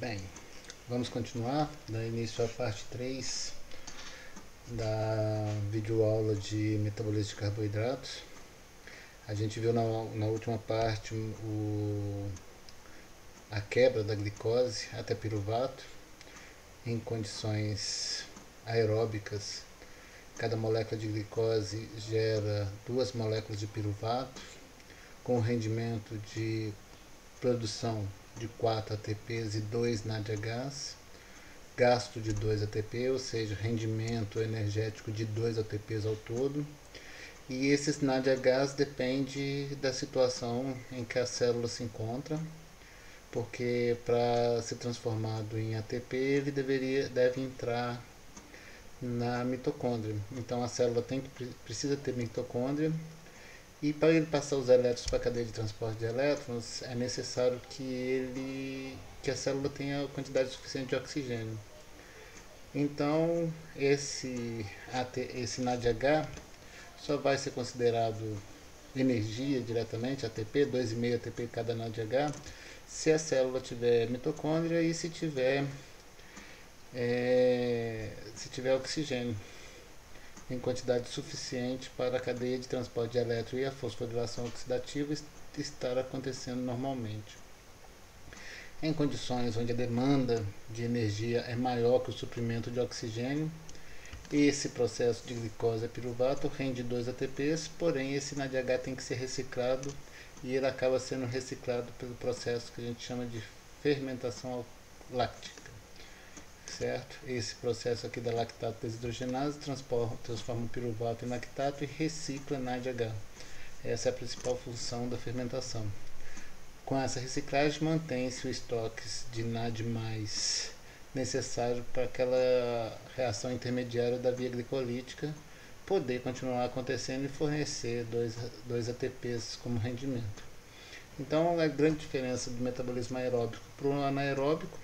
Bem, vamos continuar, dar início à parte 3 da videoaula de metabolismo de carboidratos. A gente viu na última parte a quebra da glicose até piruvato em condições aeróbicas. Cada molécula de glicose gera 2 moléculas de piruvato, com rendimento de produção de 4 ATPs e 2 NADHs, gasto de 2 ATP, ou seja, rendimento energético de 2 ATPs ao todo. E esses NADHs dependem da situação em que a célula se encontra, porque para ser transformado em ATP ele deve entrar na mitocôndria. Então a célula precisa ter mitocôndria, e para ele passar os elétrons para a cadeia de transporte de elétrons é necessário que a célula tenha a quantidade suficiente de oxigênio. Então esse NADH só vai ser considerado energia diretamente, ATP, 2,5 ATP cada NADH, se a célula tiver mitocôndria e se tiver oxigênio em quantidade suficiente para a cadeia de transporte de elétrons e a fosforilação oxidativa estar acontecendo normalmente. Em condições onde a demanda de energia é maior que o suprimento de oxigênio, esse processo de glicose a piruvato rende 2 ATPs, porém esse NADH tem que ser reciclado, e ele acaba sendo reciclado pelo processo que a gente chama de fermentação láctica. Certo? Esse processo aqui da lactato desidrogenase transforma o piruvato em lactato e recicla NADH. Essa é a principal função da fermentação. Com essa reciclagem mantém-se o estoque de NAD+ necessário para aquela reação intermediária da via glicolítica poder continuar acontecendo e fornecer 2 ATPs como rendimento. Então a grande diferença do metabolismo aeróbico para o anaeróbico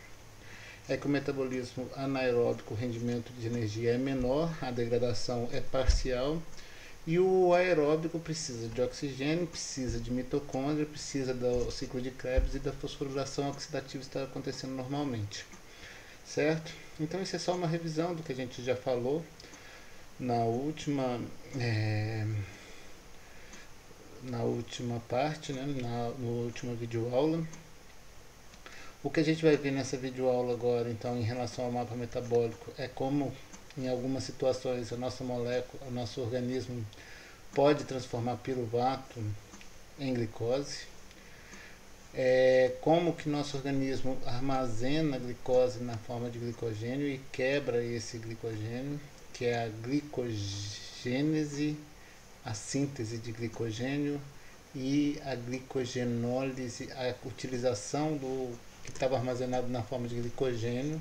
é que o metabolismo anaeróbico, o rendimento de energia é menor, a degradação é parcial, e o aeróbico precisa de oxigênio, precisa de mitocôndria, precisa do ciclo de Krebs e da fosforilação oxidativa estar acontecendo normalmente. Certo? Então isso é só uma revisão do que a gente já falou na última parte, né, na última videoaula. O que a gente vai ver nessa videoaula agora, então, em relação ao mapa metabólico, é como, em algumas situações, a nossa molécula, o nosso organismo pode transformar piruvato em glicose. Como que nosso organismo armazena a glicose na forma de glicogênio e quebra esse glicogênio, que é a glicogênese, a síntese de glicogênio, e a glicogenólise, a utilização do que estava armazenado na forma de glicogênio,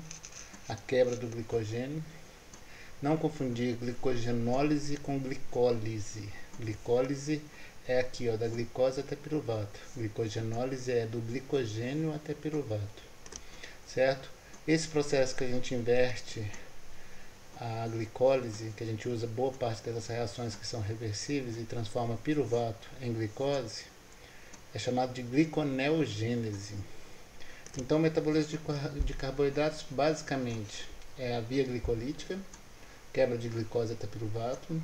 a quebra do glicogênio. Não confundir glicogenólise com glicólise. Glicólise é aqui, ó, da glicose até piruvato. Glicogenólise é do glicogênio até piruvato. Certo? Esse processo que a gente inverte a glicólise, que a gente usa boa parte dessas reações que são reversíveis e transforma piruvato em glicose, é chamado de gliconeogênese. Então o metabolismo de carboidratos basicamente é a via glicolítica, quebra de glicose até piruvato.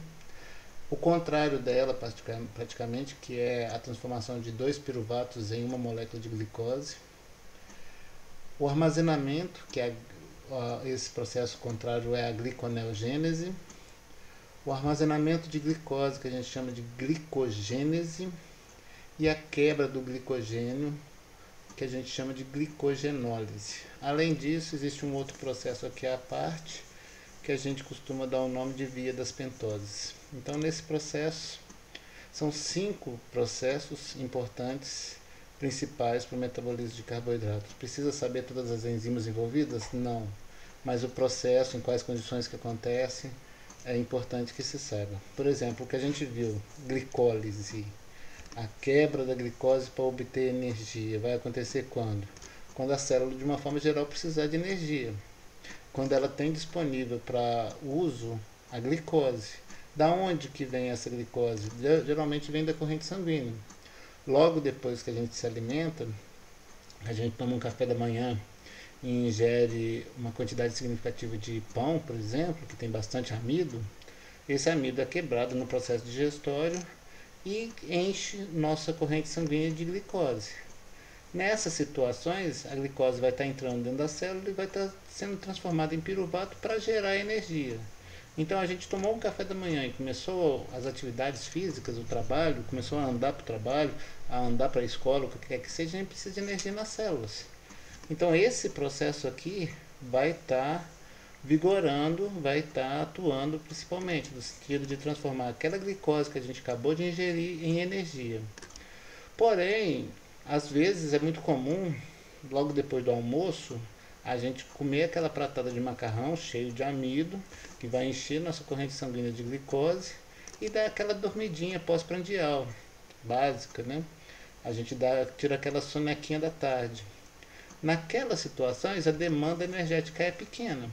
O contrário dela, praticamente, que é a transformação de 2 piruvatos em uma molécula de glicose. O armazenamento, que é esse processo contrário, é a gliconeogênese. O armazenamento de glicose, que a gente chama de glicogênese. E a quebra do glicogênio, que a gente chama de glicogenólise. Além disso, existe um outro processo aqui à parte, que a gente costuma dar o nome de via das pentoses. Então, nesse processo, são 5 processos importantes, principais para o metabolismo de carboidratos. Precisa saber todas as enzimas envolvidas? Não. Mas o processo, em quais condições que acontece, é importante que se saiba. Por exemplo, o que a gente viu, glicólise, a quebra da glicose para obter energia, vai acontecer quando? Quando a célula, de uma forma geral, precisar de energia. Quando ela tem disponível para uso a glicose. Da onde que vem essa glicose? Geralmente vem da corrente sanguínea. Logo depois que a gente se alimenta, a gente toma um café da manhã e ingere uma quantidade significativa de pão, por exemplo, que tem bastante amido, esse amido é quebrado no processo digestório e enche nossa corrente sanguínea de glicose. Nessas situações, a glicose vai estar entrando dentro da célula e vai estar sendo transformada em piruvato para gerar energia. Então a gente tomou um café da manhã e começou as atividades físicas, o trabalho, começou a andar para o trabalho, a andar para a escola, o que quer que seja, a gente precisa de energia nas células. Então esse processo aqui vai estar vigorando, vai estar atuando principalmente no sentido de transformar aquela glicose que a gente acabou de ingerir em energia. Porém, às vezes é muito comum, logo depois do almoço, a gente comer aquela pratada de macarrão cheio de amido, que vai encher nossa corrente sanguínea de glicose e dar aquela dormidinha pós-prandial, básica, né? A gente tira aquela sonequinha da tarde. Naquelas situações, a demanda energética é pequena.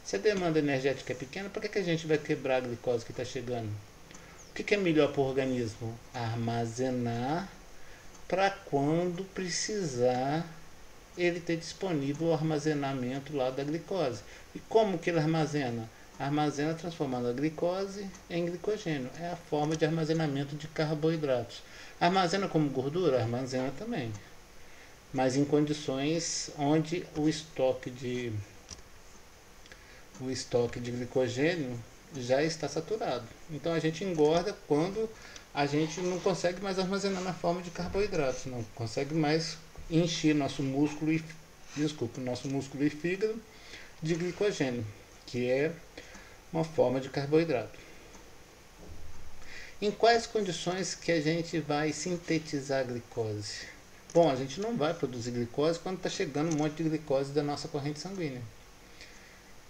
Se a demanda energética é pequena, para que a gente vai quebrar a glicose que está chegando? O que é melhor para o organismo? Armazenar para quando precisar ele ter disponível o armazenamento lá da glicose. E como que ele armazena? Armazena transformando a glicose em glicogênio. É a forma de armazenamento de carboidratos. Armazena como gordura? Armazena também. Mas em condições onde o estoque de glicogênio já está saturado. Então a gente engorda quando a gente não consegue mais armazenar na forma de carboidratos, não consegue mais encher nosso músculo e fígado de glicogênio, que é uma forma de carboidrato. Em quais condições que a gente vai sintetizar a glicose? Bom, a gente não vai produzir glicose quando está chegando um monte de glicose da nossa corrente sanguínea.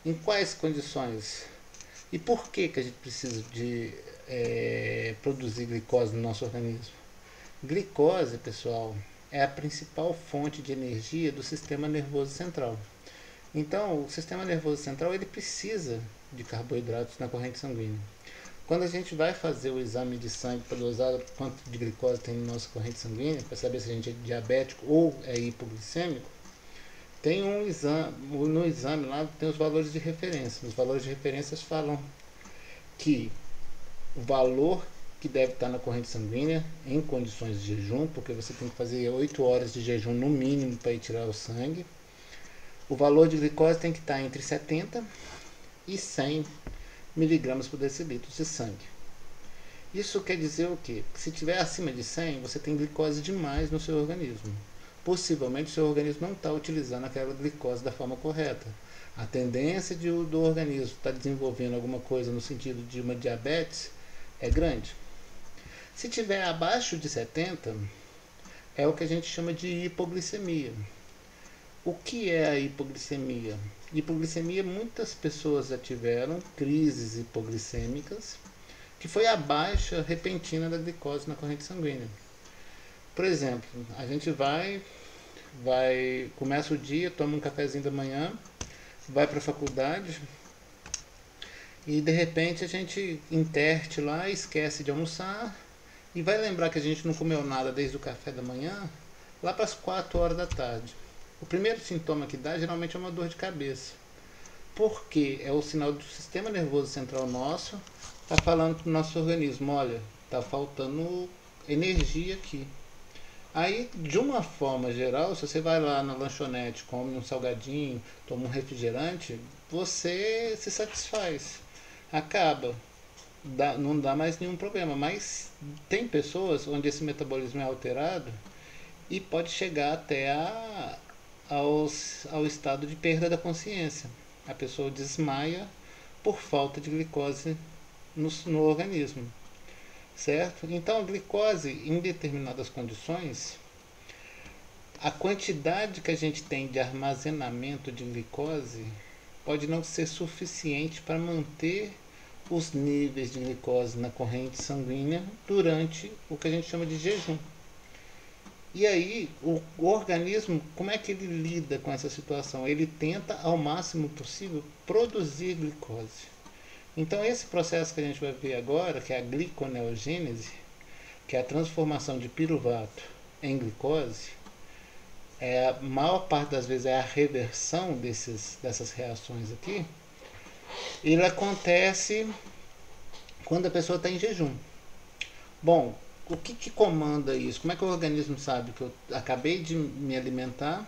Em quais condições? E por que a gente precisa de produzir glicose no nosso organismo? Glicose, pessoal, é a principal fonte de energia do sistema nervoso central. Então, o sistema nervoso central ele precisa de carboidratos na corrente sanguínea. Quando a gente vai fazer o exame de sangue para dosar quanto de glicose tem na nossa corrente sanguínea, para saber se a gente é diabético ou é hipoglicêmico, tem um exame, no exame lá tem os valores de referência. Os valores de referência falam que o valor que deve estar na corrente sanguínea em condições de jejum, porque você tem que fazer 8 horas de jejum no mínimo para ir tirar o sangue. O valor de glicose tem que estar entre 70 e 100 miligramas por decilitro de sangue. Isso quer dizer o quê? Que se tiver acima de 100, você tem glicose demais no seu organismo. Possivelmente o seu organismo não está utilizando aquela glicose da forma correta. A tendência do organismo estar desenvolvendo alguma coisa no sentido de uma diabetes é grande. Se tiver abaixo de 70, é o que a gente chama de hipoglicemia. O que é a hipoglicemia? Hipoglicemia, muitas pessoas já tiveram crises hipoglicêmicas, que foi a baixa repentina da glicose na corrente sanguínea. Por exemplo, a gente começa o dia, toma um cafezinho da manhã, vai para a faculdade e de repente a gente interte lá, esquece de almoçar e vai lembrar que a gente não comeu nada desde o café da manhã lá para as 4 horas da tarde. O primeiro sintoma que dá geralmente é uma dor de cabeça, porque é o sinal do sistema nervoso central nosso está falando para o nosso organismo, olha, está faltando energia aqui. Aí, de uma forma geral, se você vai lá na lanchonete, come um salgadinho, toma um refrigerante, você se satisfaz. Acaba. Não dá mais nenhum problema. Mas tem pessoas onde esse metabolismo é alterado e pode chegar até ao estado de perda da consciência. A pessoa desmaia por falta de glicose no organismo. Certo? Então a glicose, em determinadas condições, a quantidade que a gente tem de armazenamento de glicose pode não ser suficiente para manter os níveis de glicose na corrente sanguínea durante o que a gente chama de jejum. E aí, o organismo, como é que ele lida com essa situação? Ele tenta, ao máximo possível, produzir glicose. Então esse processo que a gente vai ver agora, que é a gliconeogênese, que é a transformação de piruvato em glicose, a maior parte das vezes é a reversão dessas reações aqui, ele acontece quando a pessoa está em jejum. Bom, o que comanda isso? Como é que o organismo sabe que eu acabei de me alimentar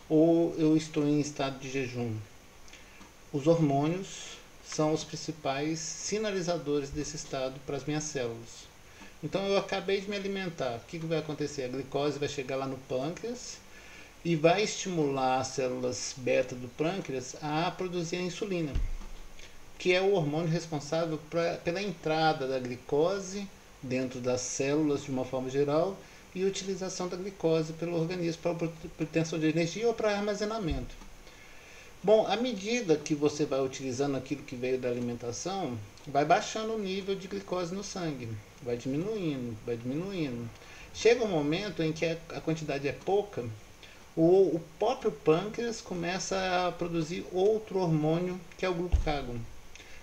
ou eu estou em estado de jejum? Os hormônios são os principais sinalizadores desse estado para as minhas células. Então eu acabei de me alimentar, o que vai acontecer? A glicose vai chegar lá no pâncreas e vai estimular as células beta do pâncreas a produzir a insulina, que é o hormônio responsável pela entrada da glicose dentro das células de uma forma geral e utilização da glicose pelo organismo para obtenção de energia ou para armazenamento. Bom, à medida que você vai utilizando aquilo que veio da alimentação, vai baixando o nível de glicose no sangue, vai diminuindo, vai diminuindo. Chega um momento em que a quantidade é pouca, o próprio pâncreas começa a produzir outro hormônio, que é o glucagon,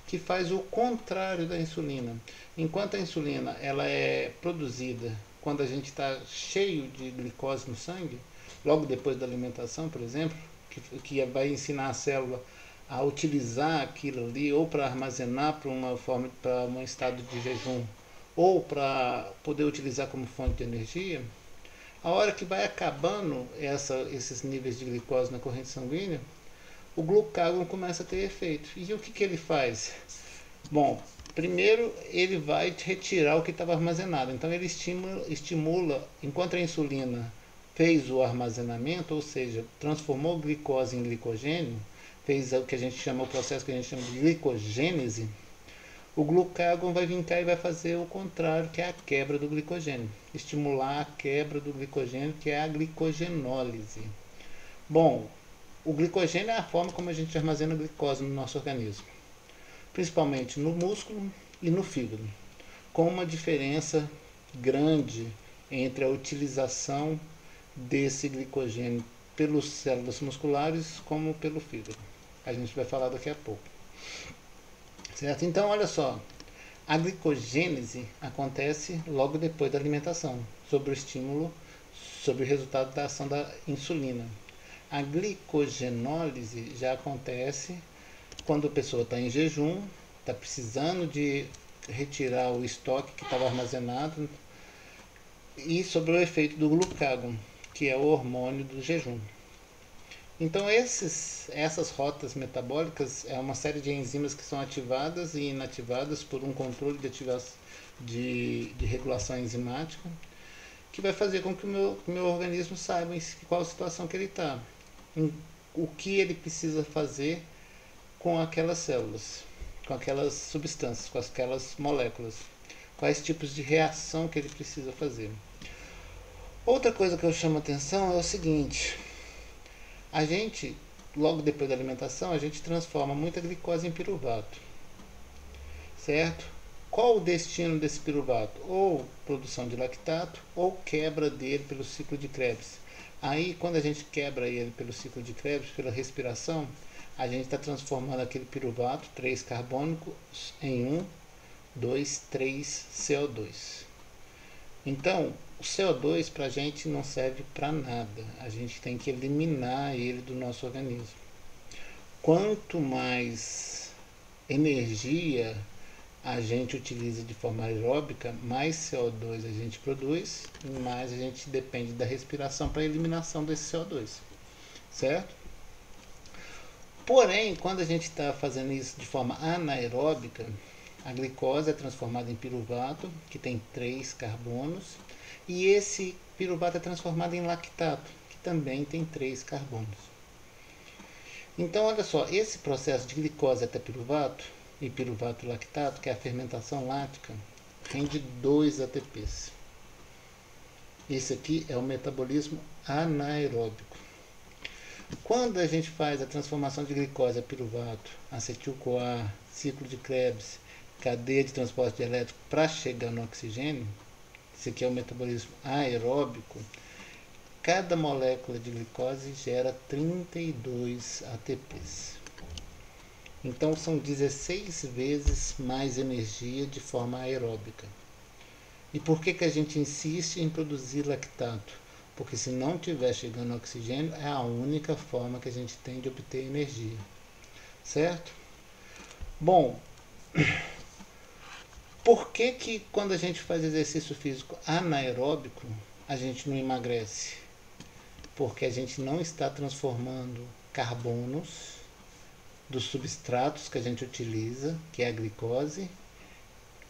que faz o contrário da insulina. Enquanto a insulina ela é produzida quando a gente está cheio de glicose no sangue, logo depois da alimentação, por exemplo, que vai ensinar a célula a utilizar aquilo ali ou para armazenar para um estado de jejum ou para poder utilizar como fonte de energia. A hora que vai acabando esses níveis de glicose na corrente sanguínea, o glucagon começa a ter efeito. E o que ele faz? Bom, primeiro ele vai retirar o que estava armazenado. Então ele estimula, enquanto a insulina fez o armazenamento, ou seja, transformou glicose em glicogênio, fez o que a gente chama, o processo que a gente chama de glicogênese, o glucagon vai vir cá e vai fazer o contrário, que é a quebra do glicogênio. Estimular a quebra do glicogênio, que é a glicogenólise. Bom, o glicogênio é a forma como a gente armazena glicose no nosso organismo, principalmente no músculo e no fígado, com uma diferença grande entre a utilização desse glicogênio pelas células musculares como pelo fígado. A gente vai falar daqui a pouco. Certo? Então, olha só, a glicogênese acontece logo depois da alimentação, sobre o estímulo, sobre o resultado da ação da insulina. A glicogenólise já acontece quando a pessoa está em jejum, está precisando de retirar o estoque que estava armazenado, e sobre o efeito do glucagon, que é o hormônio do jejum. Então essas rotas metabólicas é uma série de enzimas que são ativadas e inativadas por um controle de regulação enzimática, que vai fazer com que o meu organismo saiba em qual situação que ele está, o que ele precisa fazer com aquelas células, com aquelas substâncias, com aquelas moléculas, quais tipos de reação que ele precisa fazer. Outra coisa que eu chamo a atenção é o seguinte: a gente, logo depois da alimentação, a gente transforma muita glicose em piruvato, certo? Qual o destino desse piruvato? Ou produção de lactato, ou quebra dele pelo ciclo de Krebs. Aí, quando a gente quebra ele pelo ciclo de Krebs, pela respiração, a gente está transformando aquele piruvato, 3 carbônicos, em 1, 2, 3 CO2. Então, o CO2 para a gente não serve para nada. A gente tem que eliminar ele do nosso organismo. Quanto mais energia a gente utiliza de forma aeróbica, mais CO2 a gente produz e mais a gente depende da respiração para a eliminação desse CO2. Certo? Porém, quando a gente está fazendo isso de forma anaeróbica, a glicose é transformada em piruvato, que tem 3 carbonos, e esse piruvato é transformado em lactato, que também tem 3 carbonos. Então, olha só, esse processo de glicose até piruvato, e piruvato lactato, que é a fermentação lática, rende 2 ATPs. Esse aqui é o metabolismo anaeróbico. Quando a gente faz a transformação de glicose a piruvato, acetil-CoA, ciclo de Krebs, cadeia de transporte de elétrico para chegar no oxigênio, esse aqui é o metabolismo aeróbico, cada molécula de glicose gera 32 ATPs. Então são 16 vezes mais energia de forma aeróbica. E por que a gente insiste em produzir lactato? Porque se não estiver chegando oxigênio, é a única forma que a gente tem de obter energia. Certo? Bom, por que que quando a gente faz exercício físico anaeróbico, a gente não emagrece? Porque a gente não está transformando carbonos dos substratos que a gente utiliza, que é a glicose,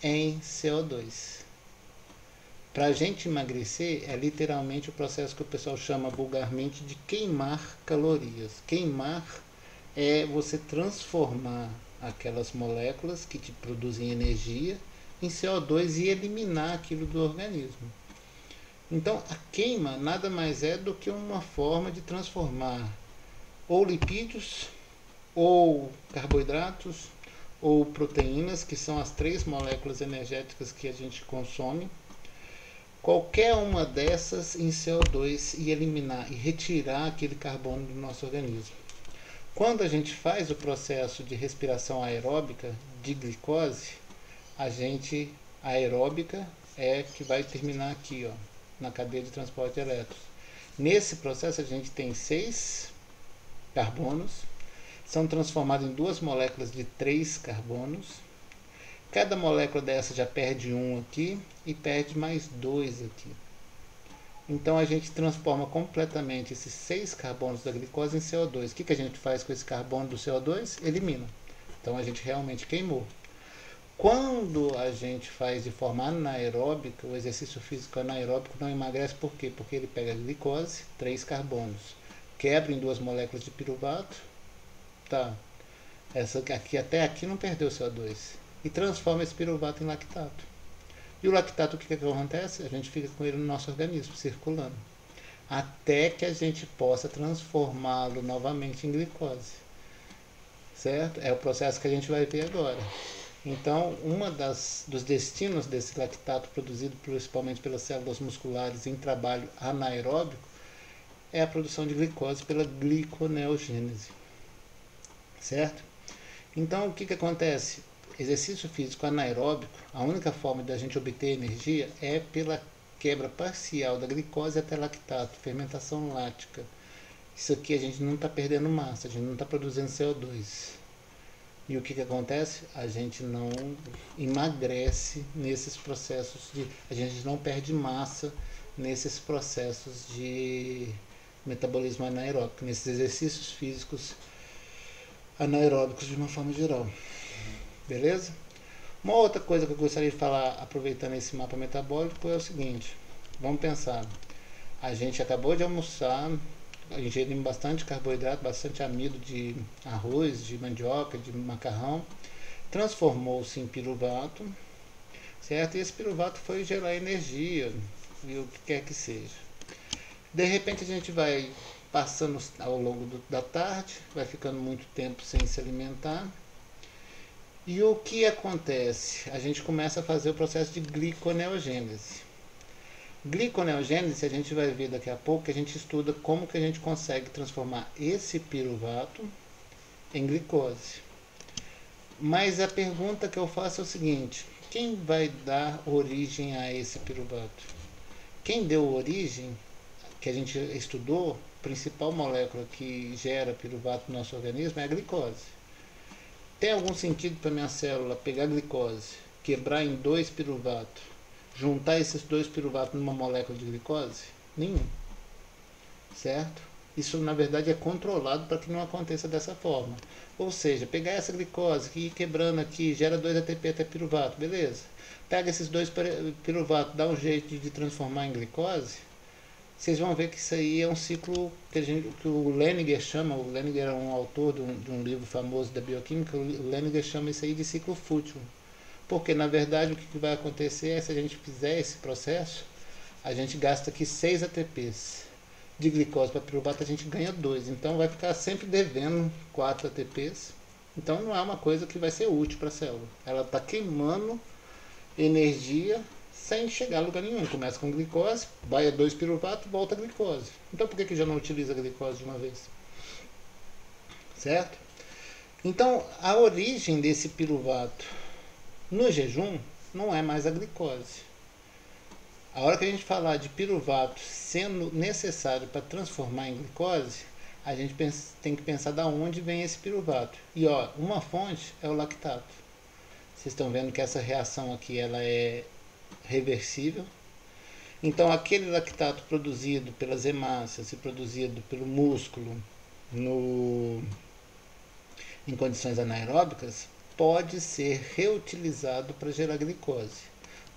em CO2. Para a gente emagrecer, é literalmente o processo que o pessoal chama vulgarmente de queimar calorias. Queimar é você transformar aquelas moléculas que te produzem energia em CO2 e eliminar aquilo do organismo. Então, a queima nada mais é do que uma forma de transformar ou lipídios, ou carboidratos, ou proteínas, que são as 3 moléculas energéticas que a gente consome, qualquer uma dessas em CO2 e eliminar e retirar aquele carbono do nosso organismo. Quando a gente faz o processo de respiração aeróbica de glicose, a aeróbica é que vai terminar aqui, ó, na cadeia de transporte de elétrons. Nesse processo a gente tem 6 carbonos, são transformados em 2 moléculas de 3 carbonos. Cada molécula dessa já perde um aqui e perde mais 2 aqui. Então a gente transforma completamente esses 6 carbonos da glicose em CO2. O que a gente faz com esse carbono do CO2? Elimina. Então a gente realmente queimou. Quando a gente faz de forma anaeróbica, o exercício físico anaeróbico não emagrece, por quê? Porque ele pega a glicose, 3 carbonos, quebra em 2 moléculas de piruvato, tá? Essa aqui até aqui não perdeu CO2 e transforma esse piruvato em lactato. E o lactato, o que acontece? A gente fica com ele no nosso organismo, circulando, até que a gente possa transformá-lo novamente em glicose. Certo? É o processo que a gente vai ver agora. Então, dos destinos desse lactato produzido principalmente pelas células musculares em trabalho anaeróbico é a produção de glicose pela gliconeogênese. Certo? Então, o que acontece? Exercício físico anaeróbico, a única forma de a gente obter energia é pela quebra parcial da glicose até lactato, fermentação lática. Isso aqui a gente não está perdendo massa, a gente não está produzindo CO2. E o que acontece? A gente não emagrece nesses processos a gente não perde massa nesses processos de metabolismo anaeróbico, nesses exercícios físicos anaeróbicos de uma forma geral. Beleza? Uma outra coisa que eu gostaria de falar, aproveitando esse mapa metabólico, é o seguinte. Vamos pensar. A gente acabou de almoçar, ingerindo bastante carboidrato, bastante amido de arroz, de mandioca, de macarrão, transformou-se em piruvato, certo? E esse piruvato foi gerar energia, e o que quer que seja. De repente a gente vai passando ao longo da tarde, vai ficando muito tempo sem se alimentar, e o que acontece? A gente começa a fazer o processo de gliconeogênese. Gliconeogênese, a gente vai ver daqui a pouco, que a gente estuda como que a gente consegue transformar esse piruvato em glicose. Mas a pergunta que eu faço é o seguinte: quem vai dar origem a esse piruvato? Quem deu origem, que a gente estudou, a principal molécula que gera piruvato no nosso organismo é a glicose. Tem algum sentido para minha célula pegar a glicose, quebrar em 2 piruvatos, juntar esses 2 piruvatos numa molécula de glicose? Nenhum. Certo? Isso, na verdade, é controlado para que não aconteça dessa forma. Ou seja, pegar essa glicose e ir quebrando aqui, gera 2 ATP até piruvato, beleza. Pega esses 2 piruvatos, dá um jeito de transformar em glicose, vocês vão ver que isso aí é um ciclo que o Lehninger chama, o Lehninger é um autor de um livro famoso da bioquímica, o Lehninger chama isso aí de ciclo fútil. Porque, na verdade, o que vai acontecer é, se a gente fizer esse processo, a gente gasta aqui 6 ATPs. De glicose para piruvato a gente ganha 2. Então vai ficar sempre devendo 4 ATPs. Então não é uma coisa que vai ser útil para a célula. Ela está queimando energia sem chegar a lugar nenhum. Começa com glicose, vai a 2 piruvato, volta a glicose. Então por que já não utiliza a glicose de uma vez? Certo? Então a origem desse piruvato no jejum não é mais a glicose. A hora que a gente falar de piruvato sendo necessário para transformar em glicose, a gente tem que pensar da onde vem esse piruvato. E ó, uma fonte é o lactato. Vocês estão vendo que essa reação aqui ela é reversível. Então aquele lactato produzido pelas hemácias e produzido pelo músculo no, em condições anaeróbicas pode ser reutilizado para gerar glicose.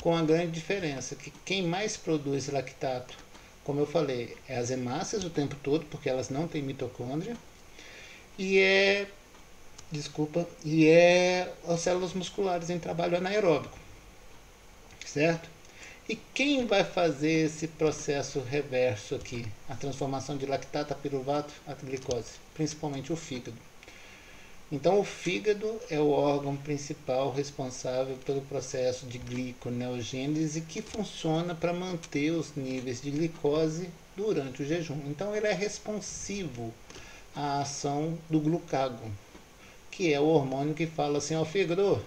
Com a grande diferença que quem mais produz lactato, como eu falei, é as hemácias o tempo todo, porque elas não têm mitocôndria, e é as células musculares em trabalho anaeróbico, certo? E quem vai fazer esse processo reverso aqui, a transformação de lactato a piruvato a glicose? Principalmente o fígado. Então o fígado é o órgão principal responsável pelo processo de gliconeogênese que funciona para manter os níveis de glicose durante o jejum. Então ele é responsivo à ação do glucagon, que é o hormônio que fala assim ao fígado,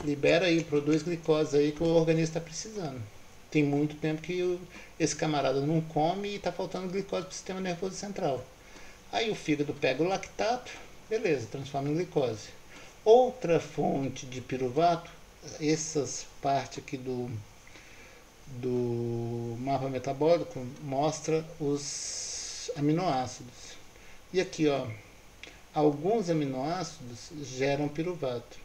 libera aí, produz glicose aí que o organismo está precisando. Tem muito tempo que esse camarada não come e está faltando glicose para o sistema nervoso central. Aí o fígado pega o lactato, beleza, transforma em glicose. Outra fonte de piruvato, essas partes aqui do mapa metabólico mostra os aminoácidos. E aqui, ó, alguns aminoácidos geram piruvato.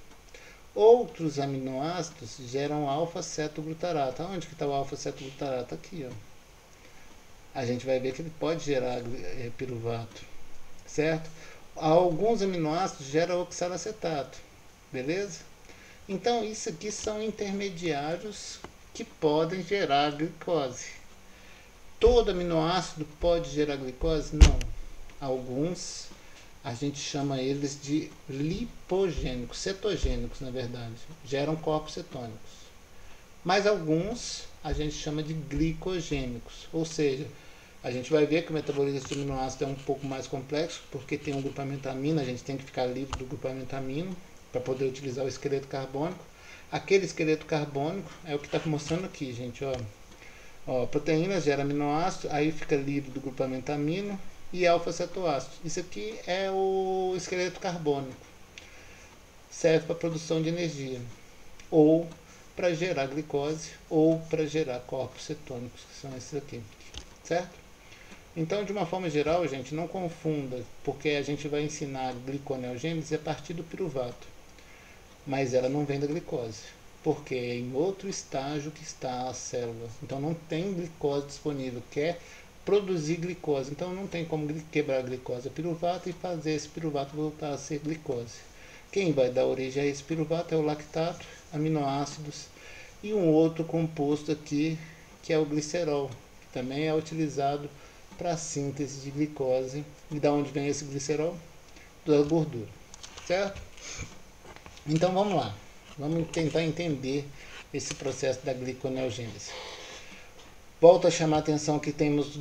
Outros aminoácidos geram alfa-cetoglutarato. Onde que está o alfa-cetoglutarato? Aqui, ó. A gente vai ver que ele pode gerar piruvato, certo? Alguns aminoácidos geram oxalacetato, beleza? Então isso aqui são intermediários que podem gerar glicose. Todo aminoácido pode gerar glicose? Não. Alguns a gente chama eles de lipogênicos, cetogênicos na verdade, geram corpos cetônicos. Mas alguns a gente chama de glicogênicos, ou seja, a gente vai ver que o metabolismo de aminoácido é um pouco mais complexo, porque tem um grupamento amino, a gente tem que ficar livre do grupamento amino para poder utilizar o esqueleto carbônico. Aquele esqueleto carbônico é o que está mostrando aqui, gente, ó. Ó, proteínas gera aminoácido, aí fica livre do grupamento amino e alfa-cetoácido. Isso aqui é o esqueleto carbônico. Serve para produção de energia, ou para gerar glicose, ou para gerar corpos cetônicos, que são esses aqui, certo? Então, de uma forma geral, gente, não confunda, porque a gente vai ensinar gliconeogênese a partir do piruvato, mas ela não vem da glicose, porque é em outro estágio que está a célula. Então, não tem glicose disponível, quer produzir glicose. Então, não tem como quebrar a glicose a piruvato e fazer esse piruvato voltar a ser glicose. Quem vai dar origem a esse piruvato é o lactato, aminoácidos e um outro composto aqui, que é o glicerol, que também é utilizado para a síntese de glicose. E da onde vem esse glicerol? Da gordura, certo? Então vamos lá, vamos tentar entender esse processo da gliconeogênese. Volto a chamar a atenção que temos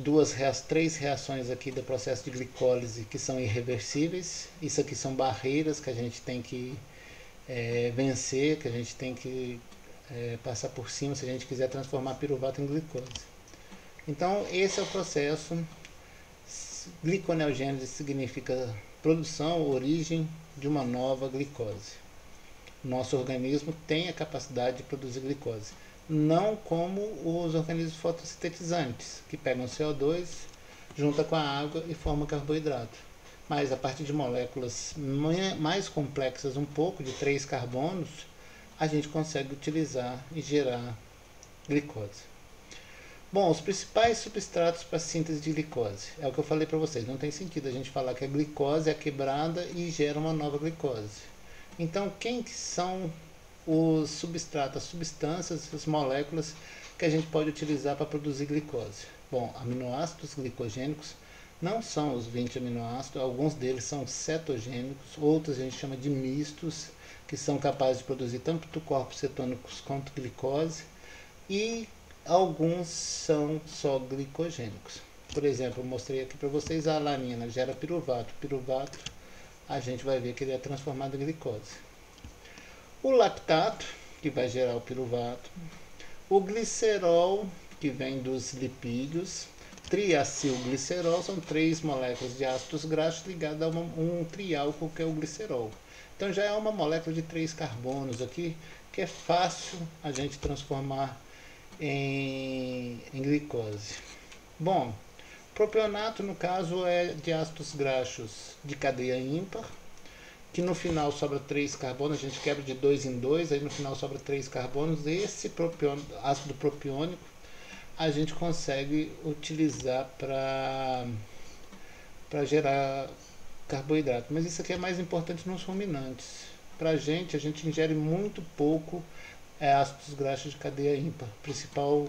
três reações aqui do processo de glicólise que são irreversíveis. Isso aqui são barreiras que a gente tem que vencer, que a gente tem que passar por cima se a gente quiser transformar piruvato em glicose. Então esse é o processo. Gliconeogênese significa produção, origem de uma nova glicose. Nosso organismo tem a capacidade de produzir glicose, não como os organismos fotossintetizantes, que pegam CO2, junta com a água e formam carboidrato. Mas a partir de moléculas mais complexas um pouco, de 3 carbonos, a gente consegue utilizar e gerar glicose. Bom, os principais substratos para síntese de glicose, é o que eu falei para vocês, não tem sentido a gente falar que a glicose é quebrada e gera uma nova glicose. Então, quem são os substratos, as substâncias, as moléculas que a gente pode utilizar para produzir glicose? Bom, aminoácidos glicogênicos não são os 20 aminoácidos, alguns deles são cetogênicos, outros a gente chama de mistos, que são capazes de produzir tanto corpos cetônicos quanto glicose, e alguns são só glicogênicos. Por exemplo, eu mostrei aqui para vocês a alanina, gera piruvato. Piruvato, a gente vai ver que ele é transformado em glicose. O lactato, que vai gerar o piruvato. O glicerol, que vem dos lipídios. Triacilglicerol são 3 moléculas de ácidos graxos ligadas a um triálcool, que é o glicerol. Então já é uma molécula de 3 carbonos aqui, que é fácil a gente transformar em glicose. Bom, propionato no caso é de ácidos graxos de cadeia ímpar, que no final sobra 3 carbonos, a gente quebra de 2 em 2, aí no final sobra 3 carbonos. Esse ácido propiônico a gente consegue utilizar para gerar carboidrato. Mas isso aqui é mais importante nos ruminantes. Para a gente ingere muito pouco ácidos graxos de cadeia ímpar. A principal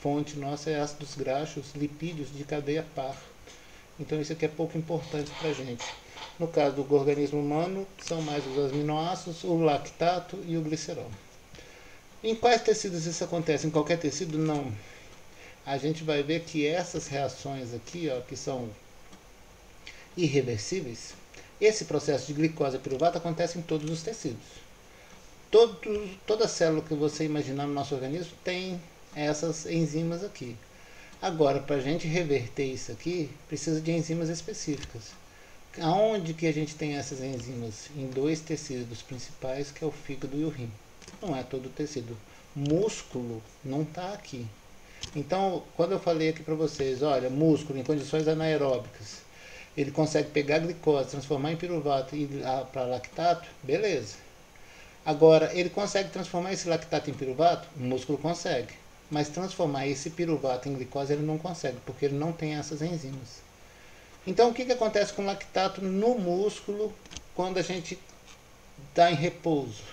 fonte nossa é ácidos graxos, lipídios de cadeia par. Então isso aqui é pouco importante para a gente. No caso do organismo humano, são mais os aminoácidos, o lactato e o glicerol. Em quais tecidos isso acontece? Em qualquer tecido? Não. A gente vai ver que essas reações aqui, ó, que são irreversíveis, esse processo de glicose piruvata acontece em todos os tecidos. Toda célula que você imaginar no nosso organismo tem essas enzimas aqui. Agora, para a gente reverter isso aqui, precisa de enzimas específicas. Aonde que a gente tem essas enzimas? Em 2 tecidos principais, que é o fígado e o rim. Não é todo o tecido. Músculo não está aqui. Então, quando eu falei aqui para vocês, olha, músculo em condições anaeróbicas, ele consegue pegar a glicose, transformar em piruvato e ir para lactato, beleza. Agora, ele consegue transformar esse lactato em piruvato? O músculo consegue. Mas transformar esse piruvato em glicose ele não consegue, porque ele não tem essas enzimas. Então, o que acontece com o lactato no músculo quando a gente está em repouso?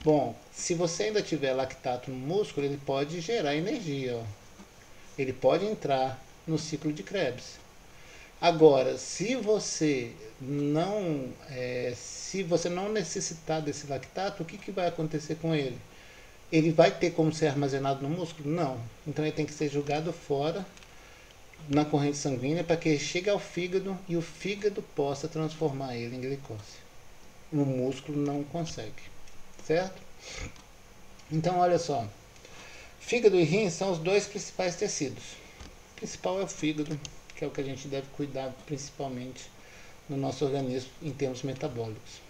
Bom, se você ainda tiver lactato no músculo, ele pode gerar energia. Ó. Ele pode entrar no ciclo de Krebs. Agora, se você não necessitar desse lactato, o que vai acontecer com ele? Ele vai ter como ser armazenado no músculo? Não. Então ele tem que ser jogado fora na corrente sanguínea para que ele chegue ao fígado e o fígado possa transformar ele em glicose. O músculo não consegue. Certo? Então, olha só. Fígado e rim são os 2 principais tecidos. O principal é o fígado, que é o que a gente deve cuidar principalmente no nosso organismo em termos metabólicos.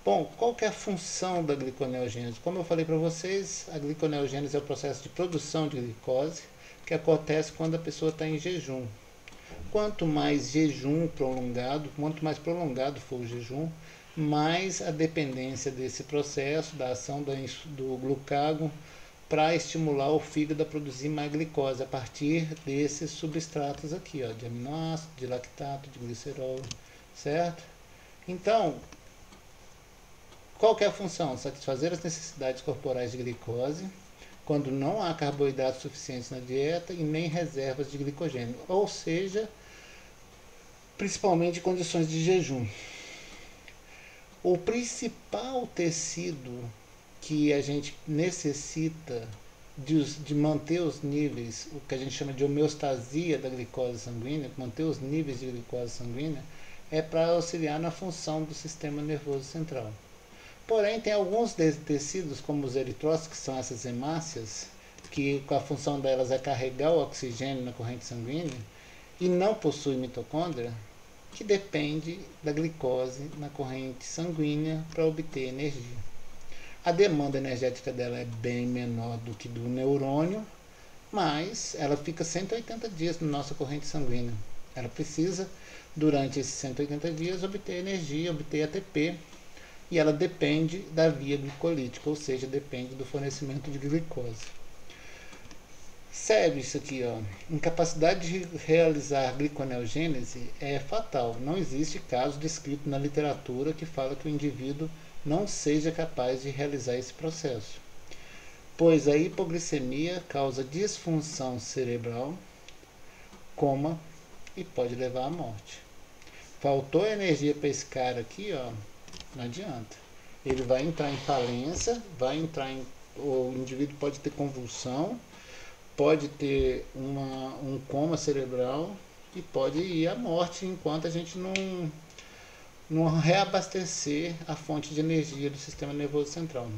Bom, qual que é a função da gliconeogênese? Como eu falei para vocês, a gliconeogênese é o processo de produção de glicose que acontece quando a pessoa está em jejum. Quanto mais jejum prolongado, quanto mais prolongado for o jejum, mais a dependência desse processo, da ação do glucagon, para estimular o fígado a produzir mais glicose a partir desses substratos aqui, ó, de aminoácido, de lactato, de glicerol, certo? Então, qual que é a função? Satisfazer as necessidades corporais de glicose quando não há carboidratos suficientes na dieta e nem reservas de glicogênio, ou seja, principalmente em condições de jejum. O principal tecido que a gente necessita de manter os níveis, o que a gente chama de homeostasia da glicose sanguínea, manter os níveis de glicose sanguínea, é para auxiliar na função do sistema nervoso central. Porém, tem alguns tecidos, como os eritrócitos, que são essas hemácias, que a função delas é carregar o oxigênio na corrente sanguínea e não possuem mitocôndria, que depende da glicose na corrente sanguínea para obter energia. A demanda energética dela é bem menor do que do neurônio, mas ela fica 180 dias na nossa corrente sanguínea. Ela precisa, durante esses 180 dias, obter energia, obter ATP, e ela depende da via glicolítica, ou seja, depende do fornecimento de glicose. Sério isso aqui, ó. Incapacidade de realizar gliconeogênese é fatal. Não existe caso descrito na literatura que fala que o indivíduo não seja capaz de realizar esse processo, pois a hipoglicemia causa disfunção cerebral, coma e pode levar à morte. Faltou energia para esse cara aqui, ó, não adianta. Ele vai entrar em falência, o indivíduo pode ter convulsão, pode ter um coma cerebral e pode ir à morte enquanto a gente não reabastecer a fonte de energia do sistema nervoso central.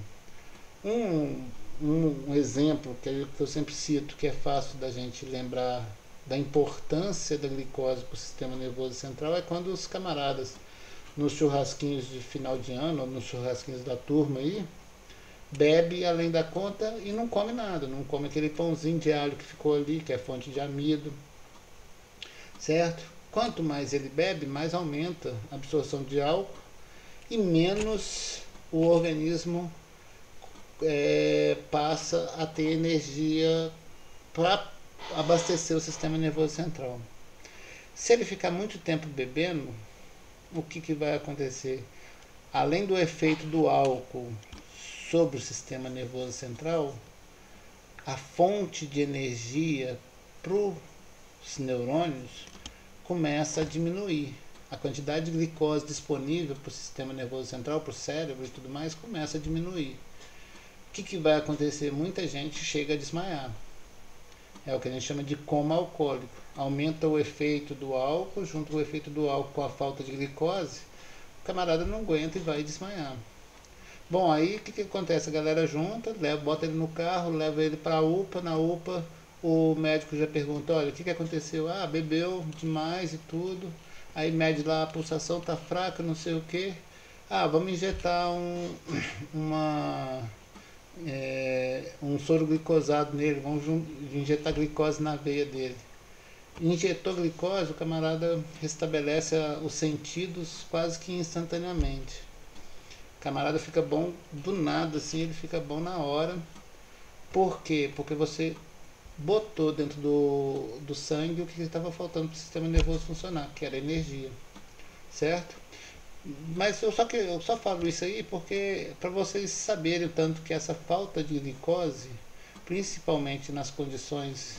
um exemplo que eu sempre cito, que é fácil da gente lembrar da importância da glicose para o sistema nervoso central, é quando os camaradas, nos churrasquinhos de final de ano, ou nos churrasquinhos da turma aí, bebe além da conta e não come nada, não come aquele pãozinho de alho que ficou ali, que é fonte de amido, certo? Quanto mais ele bebe, mais aumenta a absorção de álcool e menos o organismo passa a ter energia para abastecer o sistema nervoso central. Se ele ficar muito tempo bebendo, o que vai acontecer? Além do efeito do álcool sobre o sistema nervoso central, a fonte de energia para os neurônios começa a diminuir. A quantidade de glicose disponível para o sistema nervoso central, para o cérebro e tudo mais, começa a diminuir. O que vai acontecer? Muita gente chega a desmaiar. É o que a gente chama de coma alcoólico. Aumenta o efeito do álcool, junto o efeito do álcool com a falta de glicose, o camarada não aguenta e vai desmaiar. Bom, aí o que acontece? A galera junta, bota ele no carro, leva ele para a UPA. Na UPA o médico já pergunta, olha, o que aconteceu? Ah, bebeu demais e tudo. Aí mede lá, a pulsação tá fraca, não sei o que. Ah, vamos injetar um soro glicosado nele, vamos injetar glicose na veia dele. Injetou glicose, o camarada restabelece os sentidos quase que instantaneamente. O camarada fica bom do nada, assim, ele fica bom na hora. Por quê? Porque você botou dentro do sangue o que estava faltando para o sistema nervoso funcionar, que era energia, certo? Mas eu só falo isso aí porque para vocês saberem o tanto que essa falta de glicose, principalmente nas condições,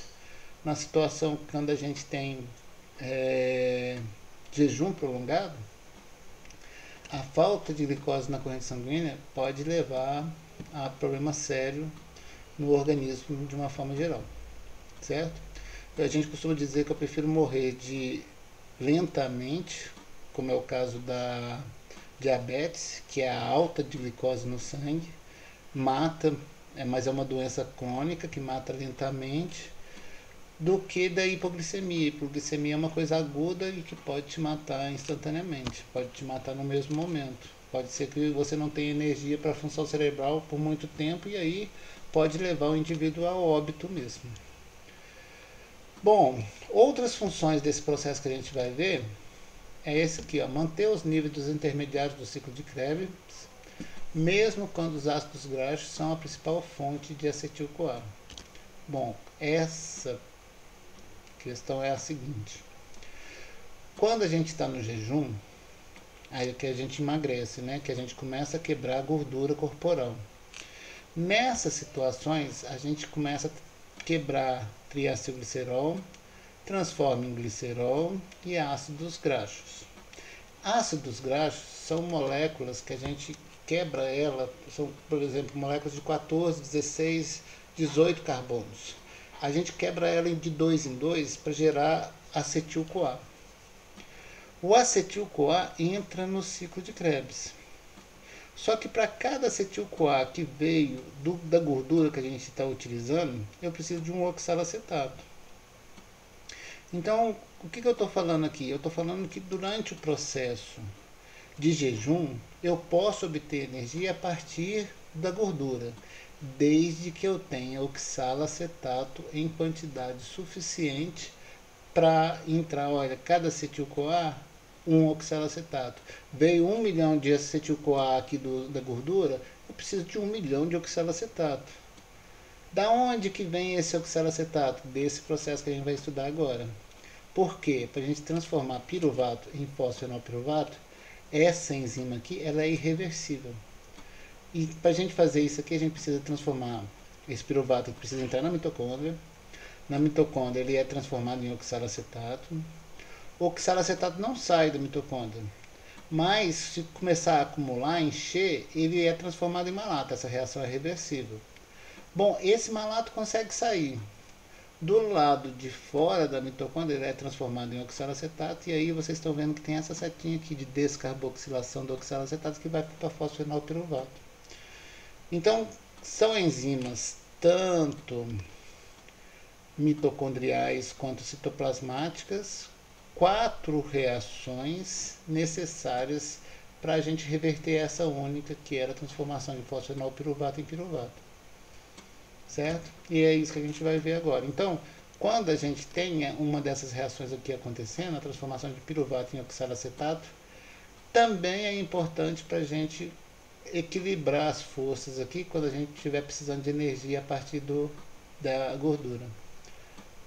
na situação quando a gente tem jejum prolongado, a falta de glicose na corrente sanguínea pode levar a problema sério no organismo de uma forma geral, certo? A gente costuma dizer que eu prefiro morrer lentamente, como é o caso da diabetes, que é a alta de glicose no sangue, mata, mas é uma doença crônica que mata lentamente, do que da hipoglicemia. Hipoglicemia é uma coisa aguda e que pode te matar instantaneamente, pode te matar no mesmo momento. Pode ser que você não tenha energia para a função cerebral por muito tempo e aí pode levar o indivíduo ao óbito mesmo. Bom, outras funções desse processo que a gente vai ver é esse aqui, ó, manter os níveis dos intermediários do ciclo de Krebs, mesmo quando os ácidos graxos são a principal fonte de acetil-CoA. Bom, essa questão é a seguinte: quando a gente está no jejum, aí que a gente emagrece, né? Que a gente começa a quebrar a gordura corporal. Nessas situações, a gente começa a quebrar triacilglicerol, transforma em glicerol e ácidos graxos. Ácidos graxos são moléculas que a gente quebra ela, são, por exemplo, moléculas de 14, 16, 18 carbonos. A gente quebra ela de 2 em 2 para gerar acetil-CoA. O acetil-CoA entra no ciclo de Krebs. Só que para cada acetil-CoA que veio da gordura que a gente está utilizando, eu preciso de um oxalacetato. Então, o que eu estou falando aqui? Eu estou falando que durante o processo de jejum, eu posso obter energia a partir da gordura, desde que eu tenha oxalacetato em quantidade suficiente para entrar, olha, cada acetil-CoA, um oxalacetato. Veio 1 milhão de acetil-CoA aqui da gordura, eu preciso de 1 milhão de oxalacetato. Da onde que vem esse oxalacetato? Desse processo que a gente vai estudar agora. Por quê? Para a gente transformar piruvato em fosfenolpiruvato, essa enzima aqui ela é irreversível. E para a gente fazer isso aqui, a gente precisa transformar esse piruvato, que precisa entrar na mitocôndria. Na mitocôndria ele é transformado em oxalacetato. O oxalacetato não sai da mitocôndria, mas se começar a acumular, encher, ele é transformado em malato. Essa reação é reversível. Bom, esse malato consegue sair. Do lado de fora da mitocôndria, ele é transformado em oxalacetato, e aí vocês estão vendo que tem essa setinha aqui de descarboxilação do oxalacetato que vai para fosfenolpiruvato. Então, São enzimas tanto mitocondriais quanto citoplasmáticas, 4 reações necessárias para a gente reverter essa única, que era a transformação de fosfenol piruvato em piruvato. Certo? E é isso que a gente vai ver agora. Então, quando a gente tem uma dessas reações aqui acontecendo, a transformação de piruvato em oxalacetato, também é importante para a gente equilibrar as forças aqui quando a gente estiver precisando de energia a partir da gordura.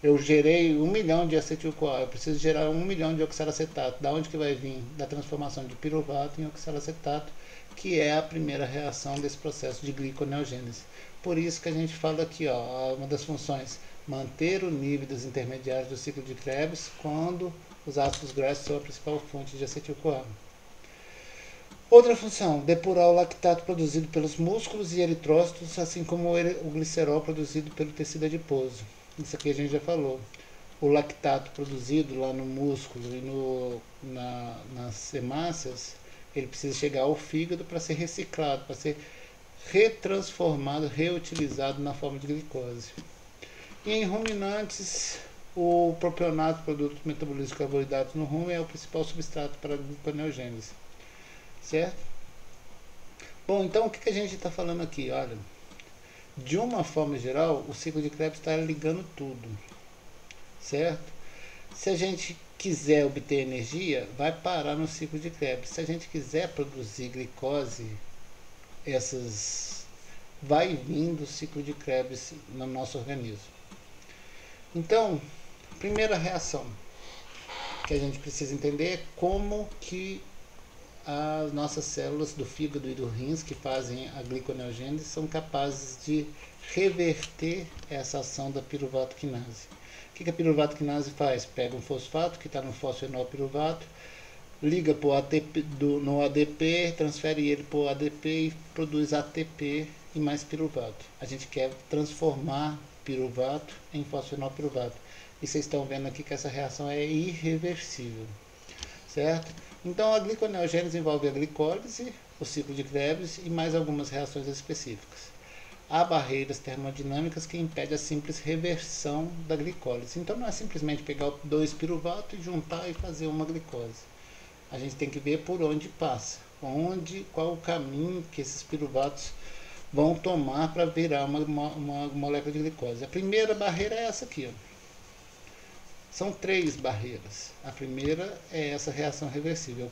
Eu gerei 1 milhão de acetil-CoA, eu preciso gerar 1 milhão de oxalacetato. Da onde que vai vir? Da transformação de piruvato em oxalacetato, que é a primeira reação desse processo de gliconeogênese. Por isso que a gente fala aqui, ó, uma das funções, manter o nível dos intermediários do ciclo de Krebs quando os ácidos graxos são a principal fonte de acetil-CoA. Outra função, depurar o lactato produzido pelos músculos e eritrócitos, assim como o glicerol produzido pelo tecido adiposo. Isso aqui a gente já falou. O lactato produzido lá no músculo e nas hemácias, ele precisa chegar ao fígado para ser reciclado, para ser retransformado, reutilizado na forma de glicose. E em ruminantes, o propionato, produto metabolizo de carboidratos no rumen, é o principal substrato para a gliconeogênese. Certo? Bom, então o que a gente está falando aqui? Olha, de uma forma geral, o ciclo de Krebs está ligando tudo, certo? Se a gente quiser obter energia, vai parar no ciclo de Krebs. Se a gente quiser produzir glicose, vai vindo o ciclo de Krebs no nosso organismo. Então, primeira reação que a gente precisa entender é como que as nossas células do fígado e do rins, que fazem a gliconeogênese, são capazes de reverter essa ação da piruvato-quinase. O que a piruvato-quinase faz? Pega um fosfato que está no fosfenol piruvato, liga no ADP, transfere ele para o ADP e produz ATP e mais piruvato. A gente quer transformar piruvato em fosfenol piruvato. E vocês estão vendo aqui que essa reação é irreversível. Certo? Então a gliconeogênese envolve a glicólise, o ciclo de Krebs e mais algumas reações específicas. Há barreiras termodinâmicas que impedem a simples reversão da glicólise. Então não é simplesmente pegar 2 piruvatos e juntar e fazer uma glicose. A gente tem que ver por onde passa, qual o caminho que esses piruvatos vão tomar para virar uma molécula de glicose. A primeira barreira é essa aqui, ó. São 3 barreiras. A primeira é essa reação reversível.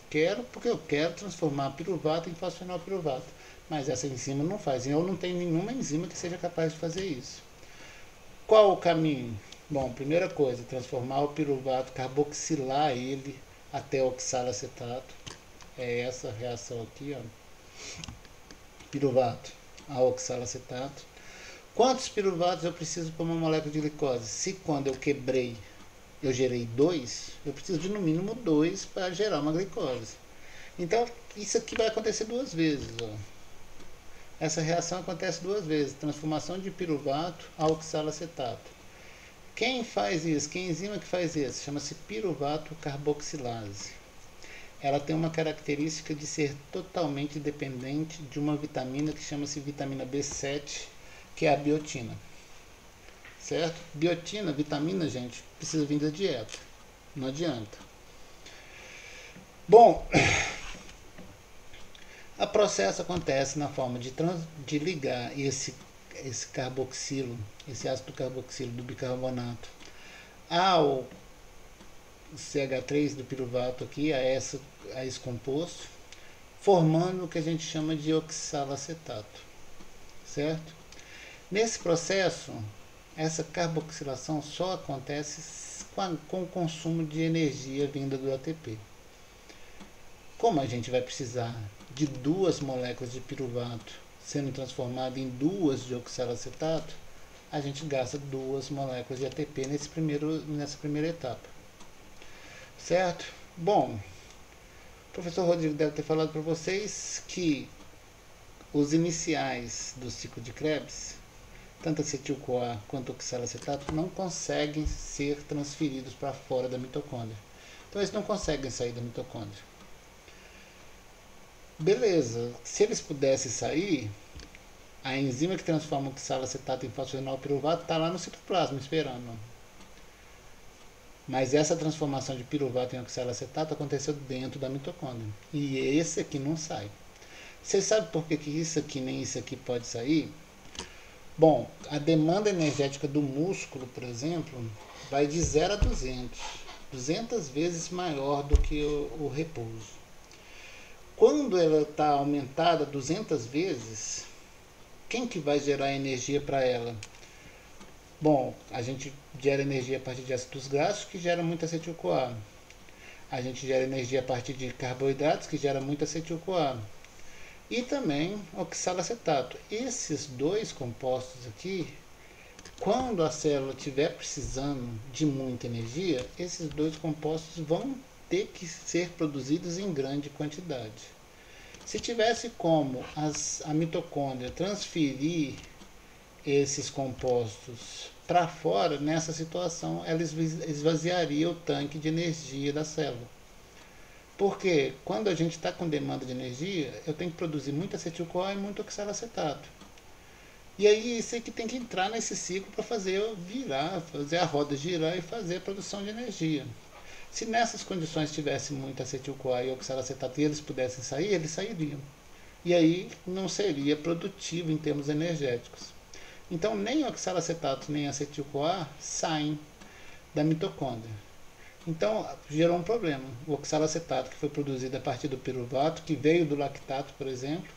Porque eu quero transformar piruvato em fosfenol piruvato. Mas essa enzima não faz. Eu não tenho nenhuma enzima que seja capaz de fazer isso. Qual o caminho? Bom, primeira coisa, transformar o piruvato, carboxilar ele até oxalacetato. É essa reação aqui, ó. Piruvato a oxalacetato. Quantos piruvatos eu preciso para uma molécula de glicose? Se quando eu quebrei eu gerei 2, eu preciso de no mínimo 2 para gerar uma glicose. Então, isso aqui vai acontecer 2 vezes. Ó. Essa reação acontece 2 vezes, transformação de piruvato a oxalacetato. Quem faz isso? Que enzima que faz isso? Chama-se piruvato carboxilase. Ela tem uma característica de ser totalmente dependente de uma vitamina que chama-se vitamina B7, que é a biotina. Certo? Biotina, vitamina, gente, precisa vir da dieta. Não adianta. Bom, o processo acontece na forma de ligar esse carboxilo, esse ácido carboxilo do bicarbonato, ao CH3 do piruvato aqui, a esse composto, formando o que a gente chama de oxalacetato. Certo? Nesse processo, essa carboxilação só acontece com o consumo de energia vinda do ATP. Como a gente vai precisar de 2 moléculas de piruvato sendo transformadas em 2 de oxalacetato, a gente gasta 2 moléculas de ATP nessa primeira etapa. Certo? Bom, o professor Rodrigo deve ter falado para vocês que os iniciais do ciclo de Krebs, tanto acetil-CoA quanto oxalacetato, não conseguem ser transferidos para fora da mitocôndria. Então eles não conseguem sair da mitocôndria. Beleza, se eles pudessem sair, A enzima que transforma o oxalacetato em fosfenol piruvato está lá no citoplasma esperando. Mas essa transformação de piruvato em oxalacetato aconteceu dentro da mitocôndria. E esse aqui não sai. Vocês sabem por que isso aqui nem isso aqui pode sair? Bom, a demanda energética do músculo, por exemplo, vai de 0 a 200. 200 vezes maior do que o repouso. Quando ela está aumentada 200 vezes, quem que vai gerar energia para ela? Bom, a gente gera energia a partir de ácidos graxos, que gera muito acetil-CoA. A gente gera energia a partir de carboidratos, que gera muito acetil-CoA. E também oxalacetato. Esses dois compostos aqui, quando a célula estiver precisando de muita energia, esses dois compostos vão ter que ser produzidos em grande quantidade. Se tivesse como a mitocôndria transferir esses compostos para fora, nessa situação ela esvaziaria o tanque de energia da célula. Porque quando a gente está com demanda de energia, eu tenho que produzir muito acetil-CoA e muito oxalacetato. E aí isso aqui tem que entrar nesse ciclo para fazer a roda girar e fazer a produção de energia. Se nessas condições tivesse muito acetil-CoA e oxalacetato e eles pudessem sair, eles sairiam. E aí não seria produtivo em termos energéticos. Então nem oxalacetato nem acetil-CoA saem da mitocôndria. Então gerou um problema. O oxalacetato, que foi produzido a partir do piruvato, que veio do lactato, por exemplo,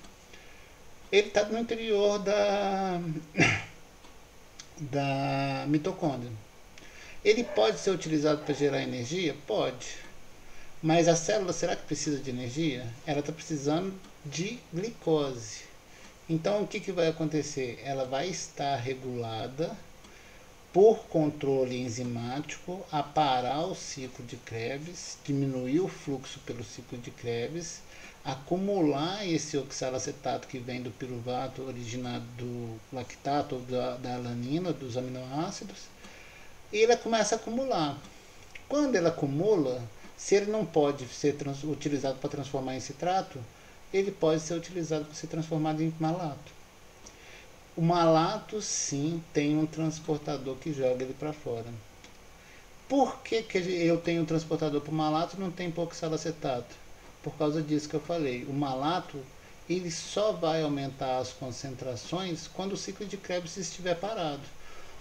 ele está no interior da mitocôndria. Ele pode ser utilizado para gerar energia? Pode. Mas a célula, será que precisa de energia? Ela está precisando de glicose. Então o que vai acontecer? Ela vai estar regulada por controle enzimático a parar o ciclo de Krebs, diminuir o fluxo pelo ciclo de Krebs, acumular esse oxalacetato que vem do piruvato originado do lactato ou da alanina, dos aminoácidos, e ele começa a acumular. Quando ele acumula, se ele não pode ser utilizado para transformar em citrato, ele pode ser utilizado para ser transformado em malato. O malato, sim, tem um transportador que joga ele para fora. Por que eu tenho um transportador para o malato e não tem para o oxalacetato? Por causa disso que eu falei. O malato, ele só vai aumentar as concentrações quando o ciclo de Krebs estiver parado.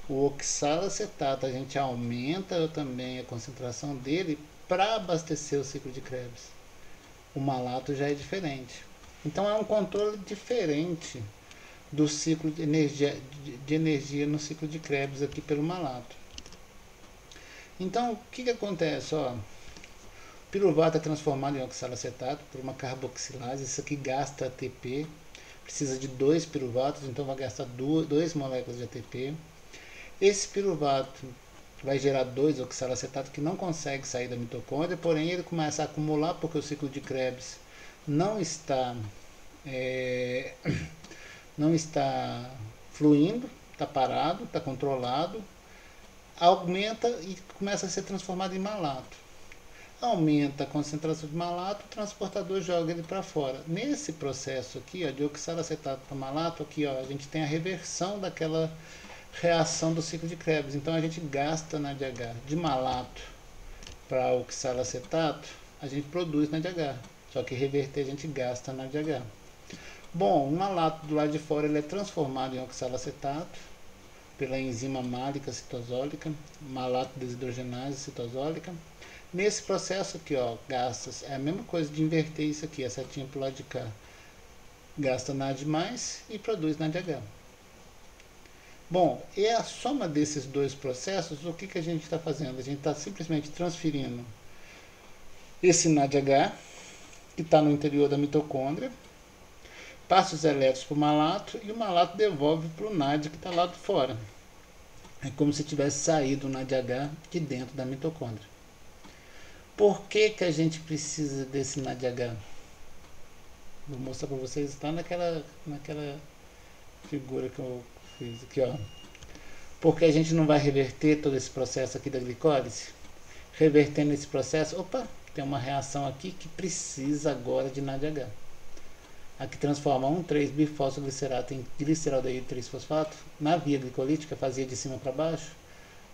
O oxalacetato, a gente aumenta também a concentração dele para abastecer o ciclo de Krebs. O malato já é diferente. Então é um controle diferente do ciclo de energia no ciclo de Krebs aqui pelo malato. Então, o que acontece? O piruvato é transformado em oxalacetato por uma carboxilase. Isso aqui gasta ATP, precisa de 2 piruvatos, então vai gastar 2 moléculas de ATP. Esse piruvato vai gerar 2 oxalacetato que não consegue sair da mitocôndria, porém ele começa a acumular porque o ciclo de Krebs não está fluindo, está parado, está controlado, aumenta e começa a ser transformado em malato. Aumenta a concentração de malato, o transportador joga ele para fora. Nesse processo aqui, de oxalacetato para malato, aqui, a gente tem a reversão daquela reação do ciclo de Krebs. Então a gente gasta NADH. De malato para oxalacetato, a gente produz NADH. Só que reverter a gente gasta NADH. Bom, o malato do lado de fora ele é transformado em oxalacetato pela enzima málica citosólica, malato desidrogenase citosólica. Nesse processo aqui, gasta, é a mesma coisa de inverter isso aqui, a setinha para o lado de cá. Gasta NAD+, e produz NADH. Bom, e a soma desses dois processos, o que a gente está fazendo? A gente está simplesmente transferindo esse NADH, que está no interior da mitocôndria, passa os elétrons para o malato e o malato devolve para o NAD que está lá de fora. É como se tivesse saído o NADH de dentro da mitocôndria. Por que a gente precisa desse NADH? Vou mostrar para vocês, está naquela figura que eu fiz aqui, Porque a gente não vai reverter todo esse processo aqui da glicólise? Revertendo esse processo, tem uma reação aqui que precisa agora de NADH. a que transforma 1,3-bifosfoglicerato em gliceraldeído 3-fosfato, na via glicolítica, fazia de cima para baixo,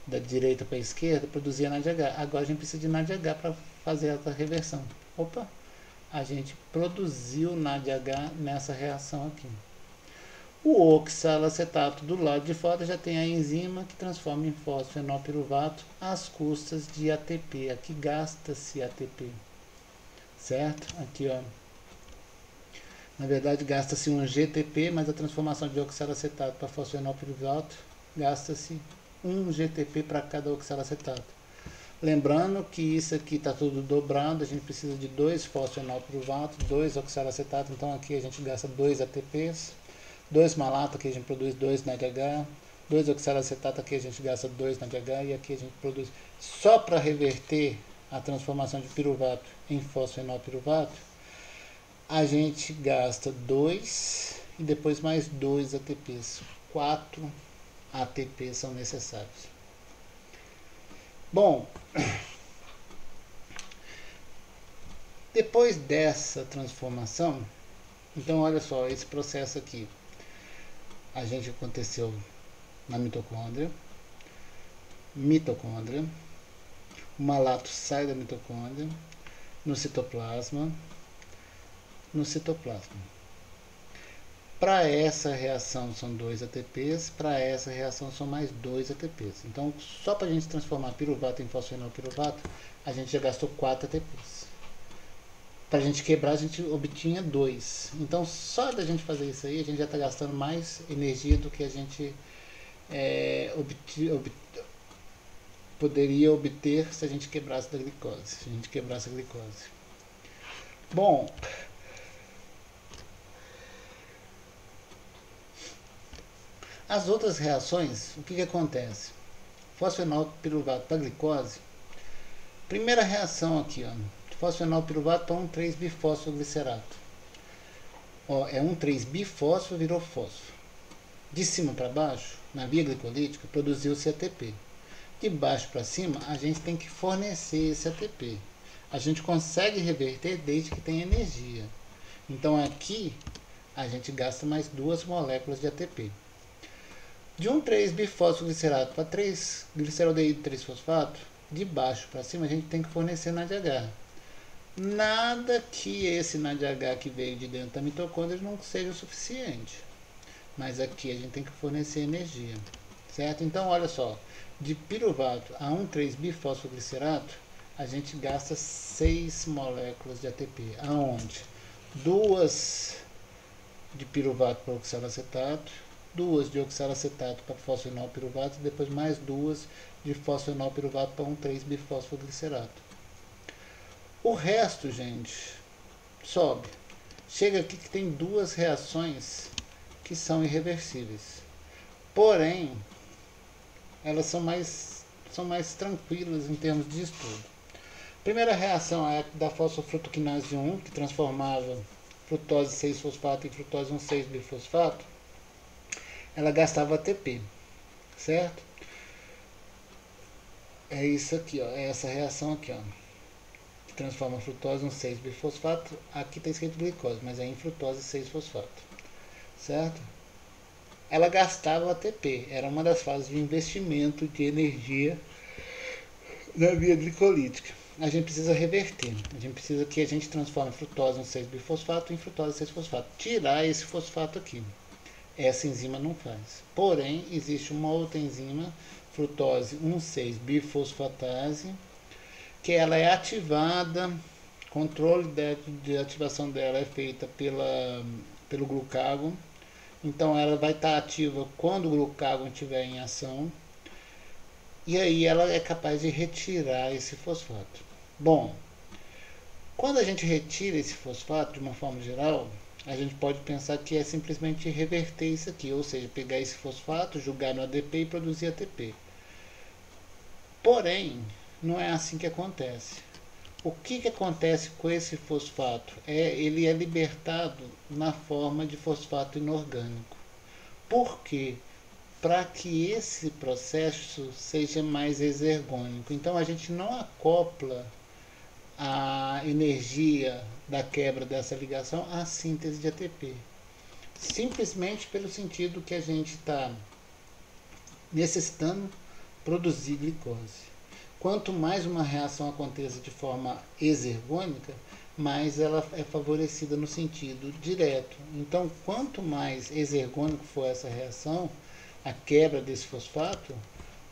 da direita para a esquerda, produzia NADH. Agora a gente precisa de NADH para fazer essa reversão. Opa! A gente produziu NADH nessa reação aqui. O oxalacetato do lado de fora já tem a enzima que transforma em fosfenolpiruvato às custas de ATP. Aqui gasta-se ATP, certo? Aqui, ó. Na verdade, gasta-se um GTP, mas a transformação de oxalacetato para fosfenolpiruvato gasta-se um GTP para cada oxalacetato. Lembrando que isso aqui está tudo dobrado, a gente precisa de 2 fosfenolpiruvato, 2 oxalacetato, então aqui a gente gasta 2 ATPs, 2 malato, aqui a gente produz 2 NADH, 2 oxalacetato, aqui a gente gasta 2 NADH, e aqui a gente produz, só para reverter a transformação de piruvato em fosfenolpiruvato, a gente gasta 2 e depois mais 2 ATPs, 4 ATPs são necessários. Bom, depois dessa transformação, então olha só, esse processo aqui, a gente aconteceu na mitocôndria, o malato sai da mitocôndria, no citoplasma. Para essa reação são 2 ATPs, para essa reação são mais 2 ATPs. Então, só para a gente transformar piruvato em fosfenolpiruvato, a gente já gastou 4 ATPs. Para a gente quebrar, a gente obtinha 2. Então, só da gente fazer isso aí, a gente já está gastando mais energia do que a gente poderia obter se a gente quebrasse a glicose. Bom, as outras reações, o que acontece? Fosfenolpiruvato para glicose, primeira reação aqui, ó, fosfenolpiruvato para 1,3-bifosfoglicerato. Ó, é 1,3-bifosfo, virou fósforo. De cima para baixo, na via glicolítica, produziu-se ATP. De baixo para cima, a gente tem que fornecer esse ATP. A gente consegue reverter desde que tenha energia. Então aqui, a gente gasta mais 2 moléculas de ATP. De 1,3-bifosfoglicerato para 3-gliceraldeído 3-fosfato, de baixo para cima a gente tem que fornecer NADH. Nada que esse NADH que veio de dentro da mitocôndria não seja o suficiente. Mas aqui a gente tem que fornecer energia. Certo? Então, olha só. De piruvato a 1,3-bifosfoglicerato, a gente gasta 6 moléculas de ATP. Aonde? 2 de piruvato para oxalacetato, 2 de oxalacetato para fosfenolpiruvato, depois mais 2 de fosfenolpiruvato para 1,3-bifosfoglicerato. O resto, gente, sobe. Chega aqui que tem 2 reações que são irreversíveis. Porém, elas são mais tranquilas em termos de estudo. Primeira reação é a da fosfofrutoquinase 1, que transformava frutose 6-fosfato em frutose 1,6-bifosfato. Ela gastava ATP, certo? É isso aqui, ó, é essa reação aqui, ó, que transforma frutose 1,6-bifosfato. Aqui está escrito glicose, mas é em frutose 6-fosfato, certo? Ela gastava ATP, era uma das fases de investimento de energia na via glicolítica. A gente precisa reverter, a gente precisa que a gente transforme frutose 1,6-bifosfato em frutose 6-fosfato, tirar esse fosfato aqui. Essa enzima não faz. Porém, existe uma outra enzima, frutose 1,6-bifosfatase, que ela é ativada, controle de ativação dela é feita pelo glucagon. Então ela vai estar ativa quando o glucagon estiver em ação. E aí ela é capaz de retirar esse fosfato. Bom, quando a gente retira esse fosfato, de uma forma geral, a gente pode pensar que é simplesmente reverter isso aqui, ou seja, pegar esse fosfato, jogar no ADP e produzir ATP. Porém, não é assim que acontece. O que acontece com esse fosfato? Ele é libertado na forma de fosfato inorgânico. Por quê? Para que esse processo seja mais exergônico. Então a gente não acopla a energia da quebra dessa ligação à síntese de ATP. Simplesmente pelo sentido que a gente está necessitando produzir glicose. Quanto mais uma reação aconteça de forma exergônica, mais ela é favorecida no sentido direto. Então, quanto mais exergônico for essa reação, a quebra desse fosfato,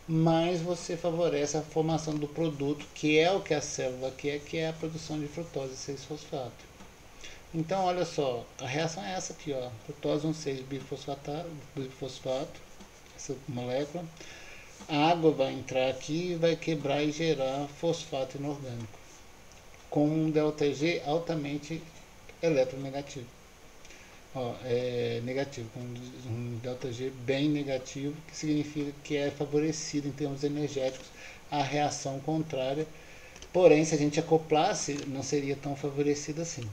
mais você favorece a formação do produto, que é o que a célula quer, que é a produção de frutose 6-fosfato. Então, olha só, a reação é essa aqui, ó, frutose 1,6-bifosfato, essa molécula. A água vai entrar aqui e vai quebrar e gerar fosfato inorgânico, com um ΔG altamente eletronegativo. Ó, é negativo, com um ΔG bem negativo, que significa que é favorecido em termos energéticos a reação contrária. Porém, se a gente acoplasse, não seria tão favorecido assim.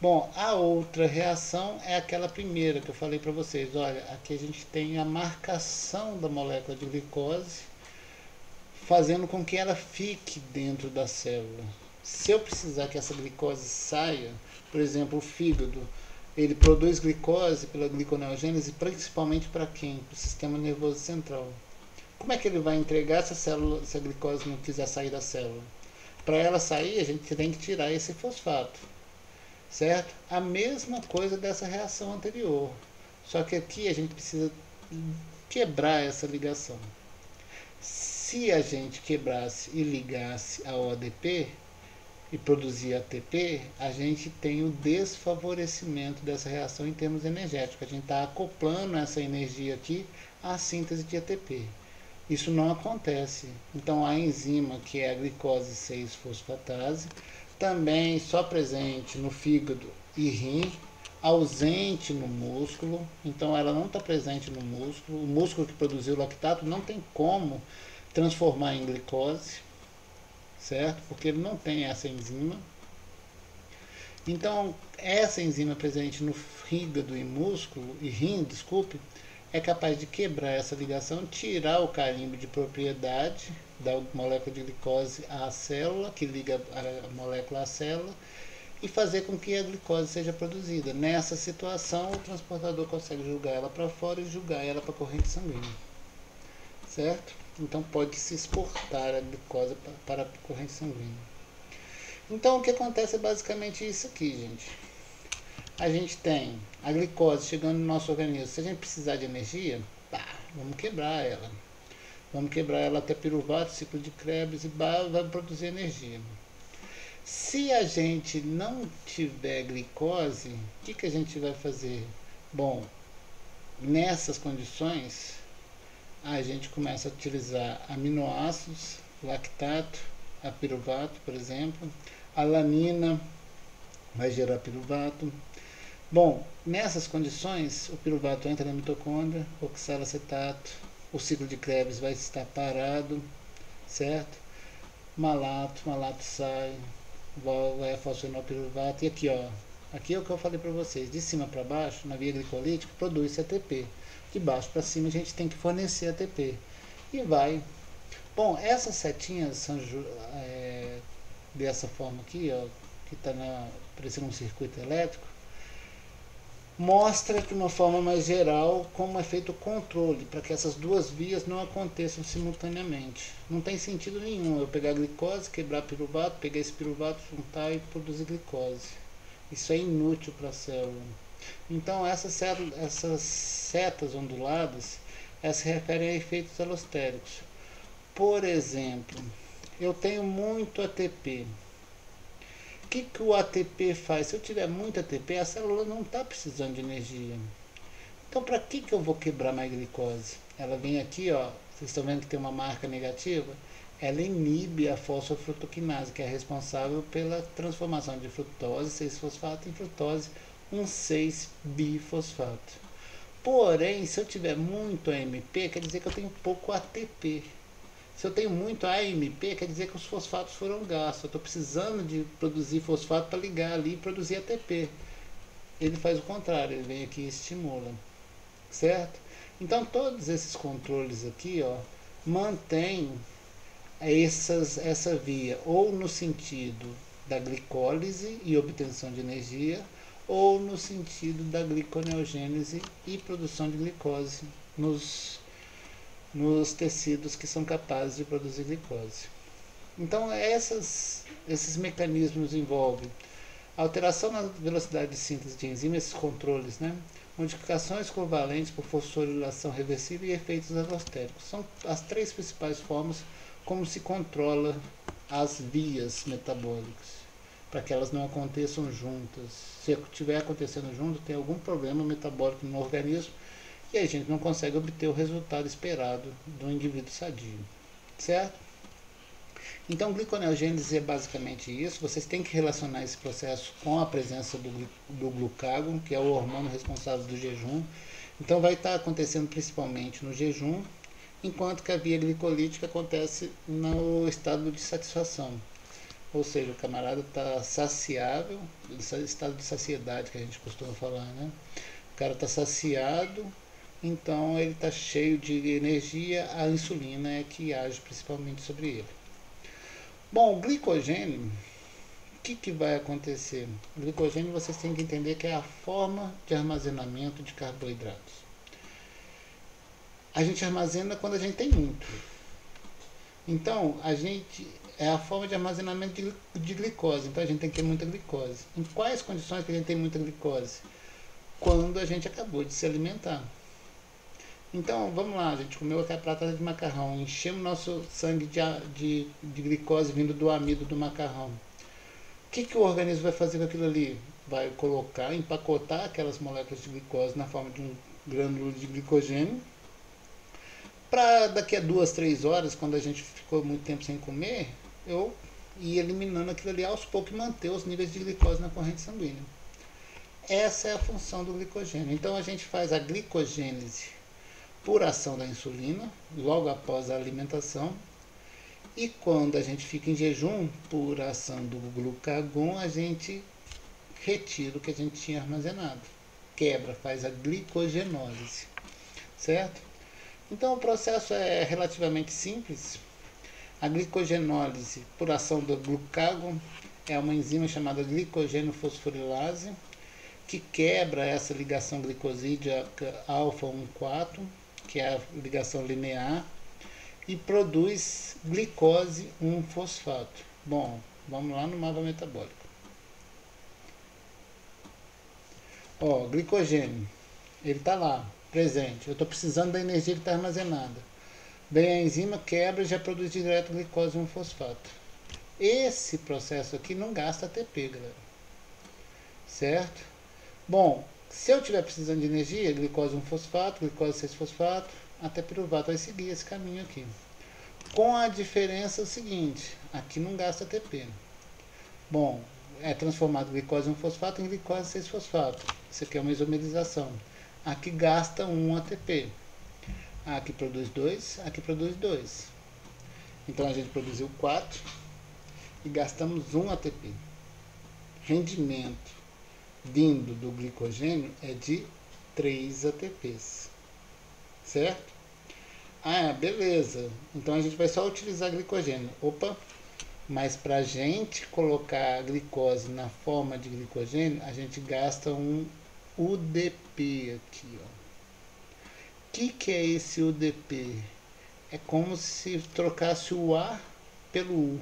Bom, a outra reação é aquela primeira que eu falei para vocês. Olha, aqui a gente tem a marcação da molécula de glicose, fazendo com que ela fique dentro da célula. Se eu precisar que essa glicose saia, por exemplo, o fígado, ele produz glicose pela gliconeogênese, principalmente para quem? Para o sistema nervoso central. Como é que ele vai entregar se a glicose não quiser sair da célula? Para ela sair, a gente tem que tirar esse fosfato. Certo? A mesma coisa dessa reação anterior. Só que aqui a gente precisa quebrar essa ligação. Se a gente quebrasse e ligasse ao ADP e produzir ATP, a gente tem o desfavorecimento dessa reação em termos energéticos. A gente está acoplando essa energia aqui à síntese de ATP. Isso não acontece. Então a enzima, que é a glicose 6-fosfatase, também só presente no fígado e rim, ausente no músculo, então ela não está presente no músculo. O músculo que produziu o lactato não tem como transformar em glicose, certo? Porque ele não tem essa enzima. Então, essa enzima presente no fígado e músculo, e rim, desculpe, é capaz de quebrar essa ligação, tirar o carimbo de propriedade da molécula de glicose à célula, que liga a molécula à célula, e fazer com que a glicose seja produzida. Nessa situação, o transportador consegue jogar ela para fora e jogar ela para a corrente sanguínea. Certo? Então pode-se exportar a glicose para a corrente sanguínea. Então o que acontece é basicamente isso aqui, gente. A gente tem a glicose chegando no nosso organismo. Se a gente precisar de energia, vamos quebrar ela. Vamos quebrar ela até piruvato, ciclo de Krebs e vai produzir energia. Se a gente não tiver glicose, o que a gente vai fazer? Bom, nessas condições, a gente começa a utilizar aminoácidos, lactato, a piruvato, por exemplo, a alanina vai gerar piruvato. Bom, nessas condições, o piruvato entra na mitocôndria, oxalacetato, o ciclo de Krebs vai estar parado, certo? Malato sai, vai a fosfenolpiruvato, e aqui, ó, aqui é o que eu falei para vocês, de cima para baixo, na via glicolítica, produz ATP. De baixo para cima a gente tem que fornecer ATP. E vai. Bom, essas setinhas são dessa forma aqui, ó, que está parecendo um circuito elétrico, mostra de uma forma mais geral como é feito o controle, para que essas duas vias não aconteçam simultaneamente. Não tem sentido nenhum eu pegar a glicose, quebrar piruvato, pegar esse piruvato, juntar e produzir glicose. Isso é inútil para a célula. Então essas setas onduladas, elas se referem a efeitos alostéricos. Por exemplo, eu tenho muito ATP. O que o ATP faz? Se eu tiver muito ATP, a célula não está precisando de energia. Então, para que eu vou quebrar mais glicose? Ela vem aqui, ó, vocês estão vendo que tem uma marca negativa? Ela inibe a fosfofrutoquinase, que é responsável pela transformação de frutose 6-fosfato em frutose 1,6-bifosfato. Porém, se eu tiver muito AMP, quer dizer que eu tenho pouco ATP. Se eu tenho muito AMP, quer dizer que os fosfatos foram gastos. Eu estou precisando de produzir fosfato para ligar ali e produzir ATP. Ele faz o contrário, ele vem aqui e estimula. Certo? Então, todos esses controles aqui, ó, mantêm essa via, ou no sentido da glicólise e obtenção de energia, ou no sentido da gliconeogênese e produção de glicose nos tecidos que são capazes de produzir glicose. Então, esses mecanismos envolvem alteração na velocidade de síntese de enzimas, esses controles, né? Modificações covalentes por fosforilação reversível e efeitos alostéricos. São as três principais formas como se controla as vias metabólicas, para que elas não aconteçam juntas. Se estiver acontecendo junto, tem algum problema metabólico no organismo e a gente não consegue obter o resultado esperado do indivíduo sadio, certo? Então, gliconeogênese é basicamente isso. Vocês têm que relacionar esse processo com a presença do glucágon, que é o hormônio responsável do jejum. Então, vai estar acontecendo principalmente no jejum, enquanto que a via glicolítica acontece no estado de satisfação. Ou seja, o camarada está saciável, estado de saciedade que a gente costuma falar, né? O cara está saciado, então ele está cheio de energia, a insulina é que age principalmente sobre ele. Bom, o glicogênio, o que vai acontecer? O glicogênio vocês têm que entender que é a forma de armazenamento de carboidratos. A gente armazena quando a gente tem muito. Então, é a forma de armazenamento de glicose. Então, a gente tem que ter muita glicose. Em quais condições que a gente tem muita glicose? Quando a gente acabou de se alimentar. Então, vamos lá, a gente comeu aquela pratada de macarrão, enchemos nosso sangue de glicose vindo do amido do macarrão. O que o organismo vai fazer com aquilo ali? Vai colocar, empacotar aquelas moléculas de glicose na forma de um grânulo de glicogênio, para daqui a 2, 3 horas, quando a gente ficou muito tempo sem comer, eu ir eliminando aquilo ali aos poucos e manter os níveis de glicose na corrente sanguínea. Essa é a função do glicogênio. Então, a gente faz a glicogênese por ação da insulina, logo após a alimentação, e quando a gente fica em jejum, por ação do glucagon, a gente retira o que a gente tinha armazenado, quebra, faz a glicogenólise, certo? Então o processo é relativamente simples. A glicogenólise, por ação do glucagon, é uma enzima chamada glicogênio-fosforilase, que quebra essa ligação glicosídea alfa 1,4, que é a ligação linear, e produz glicose 1-fosfato. Bom, vamos lá no mapa metabólico. Ó, glicogênio, ele está lá, presente. Eu estou precisando da energia que está armazenada. Vem a enzima, quebra e já produz direto glicose 1-fosfato. Esse processo aqui não gasta ATP, galera. Certo? Bom, se eu estiver precisando de energia, glicose 1-fosfato, glicose 6-fosfato, até piruvato vai seguir esse caminho aqui. Com a diferença seguinte, aqui não gasta ATP. Bom, é transformado glicose 1-fosfato em glicose 6-fosfato. Isso aqui é uma isomerização. Aqui gasta 1 ATP. Aqui produz 2, aqui produz 2. Então a gente produziu 4 e gastamos 1 ATP. Rendimento vindo do glicogênio é de 3 ATPs. Certo? Ah, beleza. Então a gente vai só utilizar glicogênio. Opa! Mas para a gente colocar a glicose na forma de glicogênio, a gente gasta um UDP aqui, ó. O que é esse UDP? É como se trocasse o A pelo U.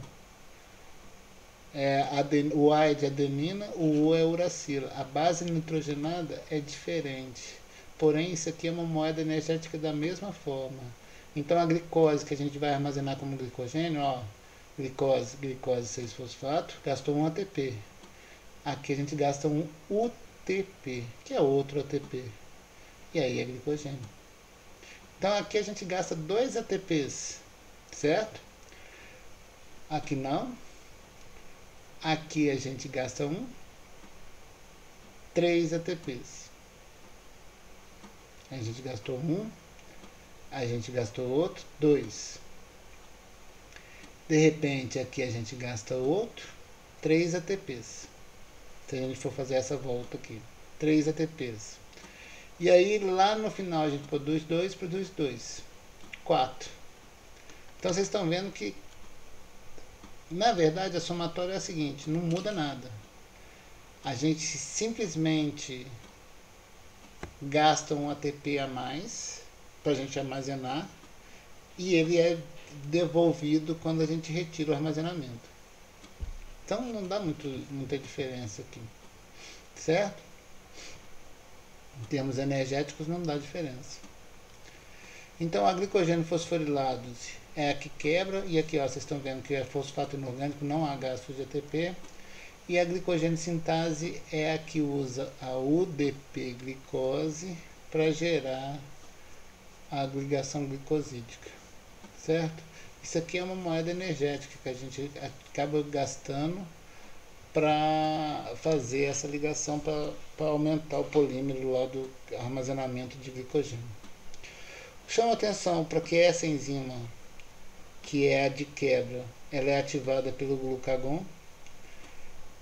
O A é de adenina, o U é uracila. A base nitrogenada é diferente. Porém, isso aqui é uma moeda energética da mesma forma. Então, a glicose que a gente vai armazenar como glicogênio, ó, glicose 6-fosfato, gastou um ATP. Aqui a gente gasta um UTP, que é outro ATP. E aí é glicogênio. Então, aqui a gente gasta 2 ATPs, certo? Aqui não. Aqui a gente gasta 3 ATPs. A gente gastou 1, a gente gastou outro, 2. De repente, aqui a gente gasta outro, 3 ATPs. Se a gente for fazer essa volta aqui, 3 ATPs. E aí, lá no final, a gente produz 2, 4. Então, vocês estão vendo que Na verdade, a somatória é a seguinte, não muda nada. A gente simplesmente gasta um ATP a mais para a gente armazenar e ele é devolvido quando a gente retira o armazenamento. Então não dá muita diferença aqui, certo? Em termos energéticos não dá diferença. Então a glicogênio fosforilado é a que quebra, e aqui ó, vocês estão vendo que é fosfato inorgânico, não há gasto de ATP. E a glicogênio sintase é a que usa a UDP glicose para gerar a ligação glicosídica, certo? Isso aqui é uma moeda energética que a gente acaba gastando para fazer essa ligação para aumentar o polímero lá do armazenamento de glicogênio. Chama atenção para que essa enzima, que é a de quebra, ela é ativada pelo glucagon,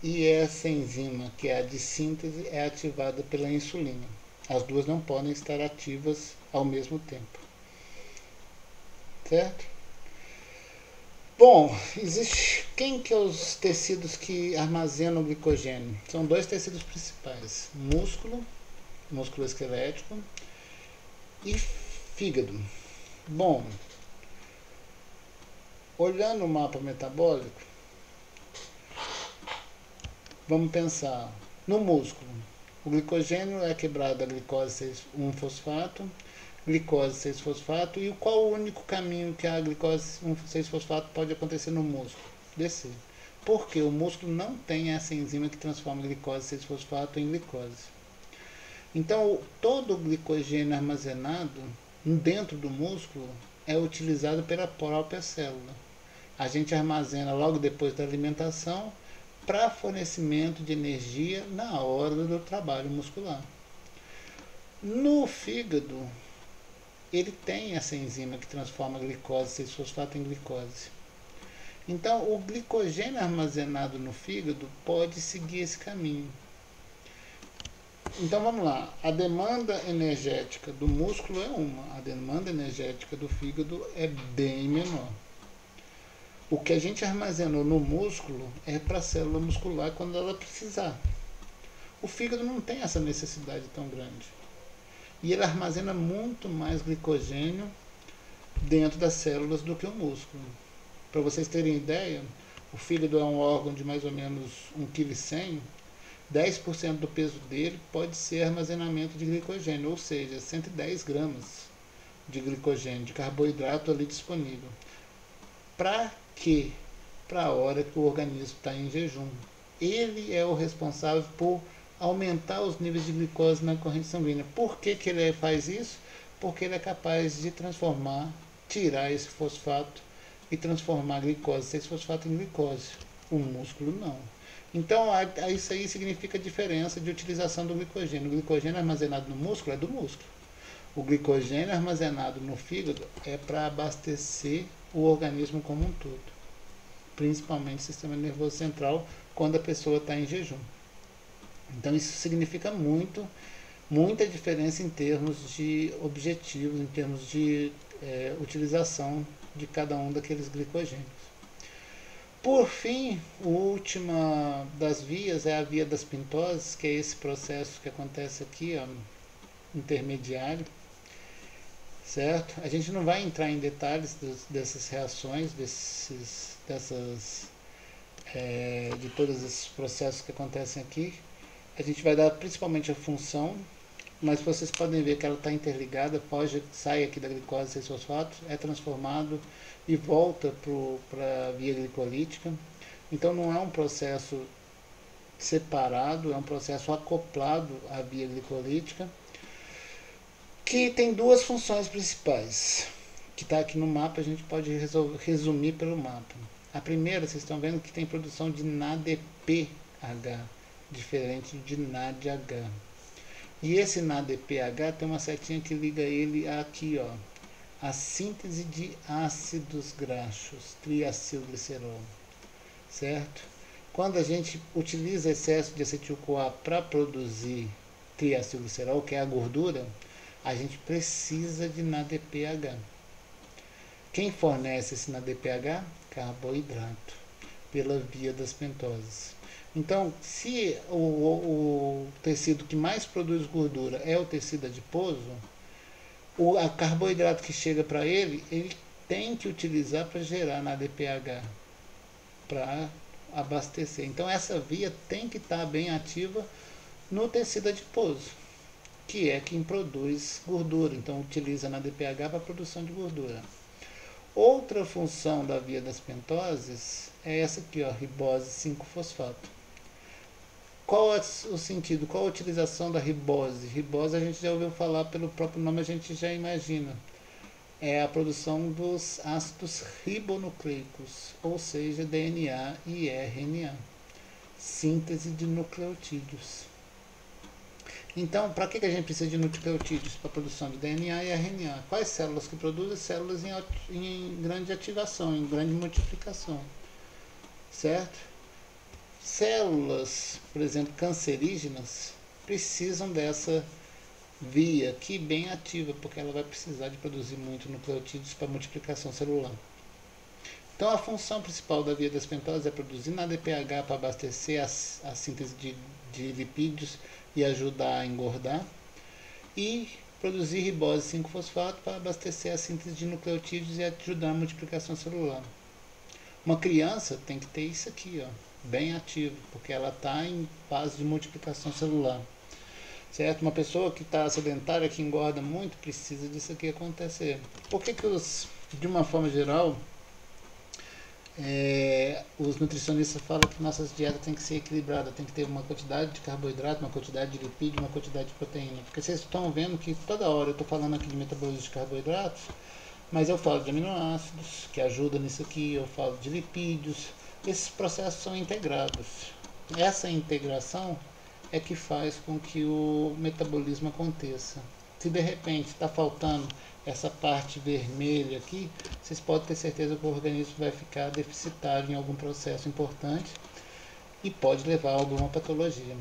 e essa enzima, que é a de síntese, é ativada pela insulina. As duas não podem estar ativas ao mesmo tempo. Certo? Bom, existe quem que é os tecidos que armazenam o glicogênio? São dois tecidos principais: músculo esquelético e fígado. Bom, olhando o mapa metabólico, vamos pensar no músculo. O glicogênio é quebrado a glicose 6,1-fosfato, glicose 6-fosfato, e qual o único caminho que a glicose 6-fosfato pode acontecer no músculo? Descer. Porque o músculo não tem essa enzima que transforma a glicose 6-fosfato em glicose. Então, todo o glicogênio armazenado dentro do músculo é utilizado pela própria célula. A gente armazena logo depois da alimentação para fornecimento de energia na hora do trabalho muscular. No fígado, ele tem essa enzima que transforma a glicose 6-fosfato em glicose. Então, o glicogênio armazenado no fígado pode seguir esse caminho. Então, vamos lá. A demanda energética do músculo é uma, a demanda energética do fígado é bem menor. O que a gente armazenou no músculo é para a célula muscular quando ela precisar. O fígado não tem essa necessidade tão grande. E ele armazena muito mais glicogênio dentro das células do que o músculo. Para vocês terem ideia, o fígado é um órgão de mais ou menos 1,1 kg. 10% do peso dele pode ser armazenamento de glicogênio, ou seja, 110 gramas de glicogênio, de carboidrato ali disponível. Para quê? Para a hora que o organismo está em jejum. Ele é o responsável por aumentar os níveis de glicose na corrente sanguínea. Por que ele faz isso? Porque ele é capaz de tirar esse fosfato e transformar a glicose 6-fosfato em glicose. O músculo não. Então, isso aí significa a diferença de utilização do glicogênio. O glicogênio armazenado no músculo é do músculo. O glicogênio armazenado no fígado é para abastecer o organismo como um todo, principalmente o sistema nervoso central, quando a pessoa está em jejum. Então, isso significa muita diferença em termos de objetivos, em termos de utilização de cada um daqueles glicogênios. Por fim, a última das vias é a via das pintoses, que é esse processo que acontece aqui, ó, intermediário, certo? A gente não vai entrar em detalhes dessas reações, de todos esses processos que acontecem aqui. A gente vai dar principalmente a função, mas vocês podem ver que ela está interligada, sai aqui da glicose 6-fosfato, é transformado e volta para a via glicolítica. Então não é um processo separado, é um processo acoplado à via glicolítica, que tem duas funções principais, que está aqui no mapa, a gente pode resumir pelo mapa. A primeira, vocês estão vendo que tem produção de NADPH, diferente de NADH. E esse NADPH tem uma setinha que liga ele aqui, ó, a síntese de ácidos graxos, triacilglicerol, certo? Quando a gente utiliza excesso de acetil-CoA para produzir triacilglicerol, que é a gordura, a gente precisa de NADPH. Quem fornece esse NADPH? Carboidrato. pela via das pentoses. Então, se o tecido que mais produz gordura é o tecido adiposo, o carboidrato que chega para ele tem que utilizar para gerar na DPH, para abastecer. Então, essa via tem que estar bem ativa no tecido adiposo, que é quem produz gordura. Então, utiliza na DPH para a produção de gordura. Outra função da via das pentoses é essa aqui, ó, ribose 5-fosfato. Qual é o sentido, qual a utilização da ribose? Ribose a gente já ouviu falar, pelo próprio nome a gente já imagina. É a produção dos ácidos ribonucleicos, ou seja, DNA e RNA. Síntese de nucleotídeos. Então, para que a gente precisa de nucleotídeos? Para a produção de DNA e RNA. Quais células que produzem? Células em grande ativação, em grande multiplicação. Certo? Células, por exemplo, cancerígenas, precisam dessa via aqui bem ativa, porque ela vai precisar de produzir muito nucleotídeos para multiplicação celular. Então, a função principal da via das pentoses é produzir na DPH para abastecer a síntese de lipídios e ajudar a engordar, e produzir ribose 5-fosfato para abastecer a síntese de nucleotídeos e ajudar a multiplicação celular. Uma criança tem que ter isso aqui, ó, bem ativo, porque ela está em fase de multiplicação celular. Certo? Uma pessoa que está sedentária, que engorda muito, precisa disso aqui acontecer. Por que de uma forma geral, os nutricionistas falam que nossas dietas tem que ser equilibrada, tem que ter uma quantidade de carboidrato, uma quantidade de lipídio, uma quantidade de proteína? Porque vocês estão vendo que toda hora eu estou falando aqui de metabolismo de carboidratos, mas eu falo de aminoácidos, que ajudam nisso aqui, eu falo de lipídios. Esses processos são integrados. Essa integração é que faz com que o metabolismo aconteça. Se de repente está faltando essa parte vermelha aqui, vocês podem ter certeza que o organismo vai ficar deficitário em algum processo importante e pode levar a alguma patologia.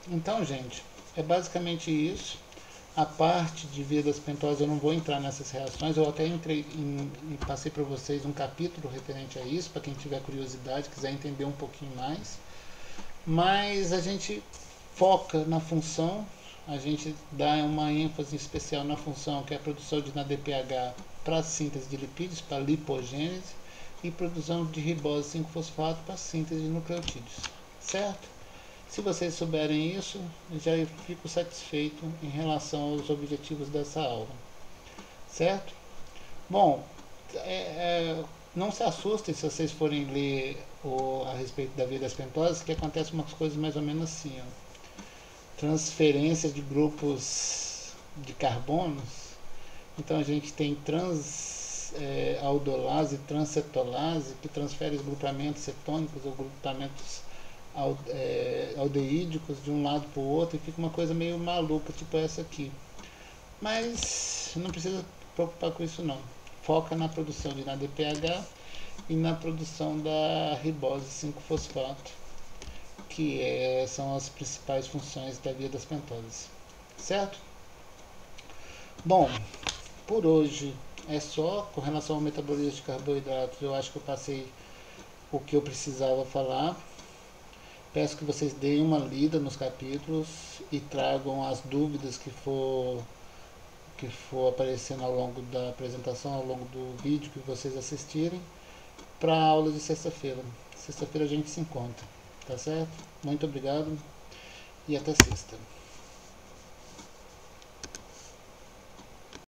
Então, gente, é basicamente isso. A parte de via das pentoses eu não vou entrar nessas reações, eu até passei para vocês um capítulo referente a isso, para quem tiver curiosidade, quiser entender um pouquinho mais. Mas a gente foca na função, a gente dá uma ênfase especial na função, que é a produção de NADPH para síntese de lipídios, para lipogênese, e produção de ribose 5-fosfato para síntese de nucleotídeos. Certo? Se vocês souberem isso, já fico satisfeito em relação aos objetivos dessa aula. Certo? Bom, não se assustem se vocês forem ler a respeito da via das pentoses, que acontece umas coisas mais ou menos assim, ó. Transferência de grupos de carbonos. Então a gente tem aldolase e transcetolase, que transfere os grupamentos cetônicos ou grupamentos aldeídicos de um lado para o outro, e fica uma coisa meio maluca, tipo essa aqui. Mas não precisa preocupar com isso não. Foca na produção de NADPH e na produção da ribose 5-fosfato, que são as principais funções da via das pentoses. Certo? Bom, por hoje é só. Com relação ao metabolismo de carboidratos, eu acho que eu passei o que eu precisava falar. Peço que vocês deem uma lida nos capítulos e tragam as dúvidas que for aparecendo ao longo da apresentação, ao longo do vídeo que vocês assistirem, para a aula de sexta-feira. Sexta-feira a gente se encontra, tá certo? Muito obrigado e até sexta.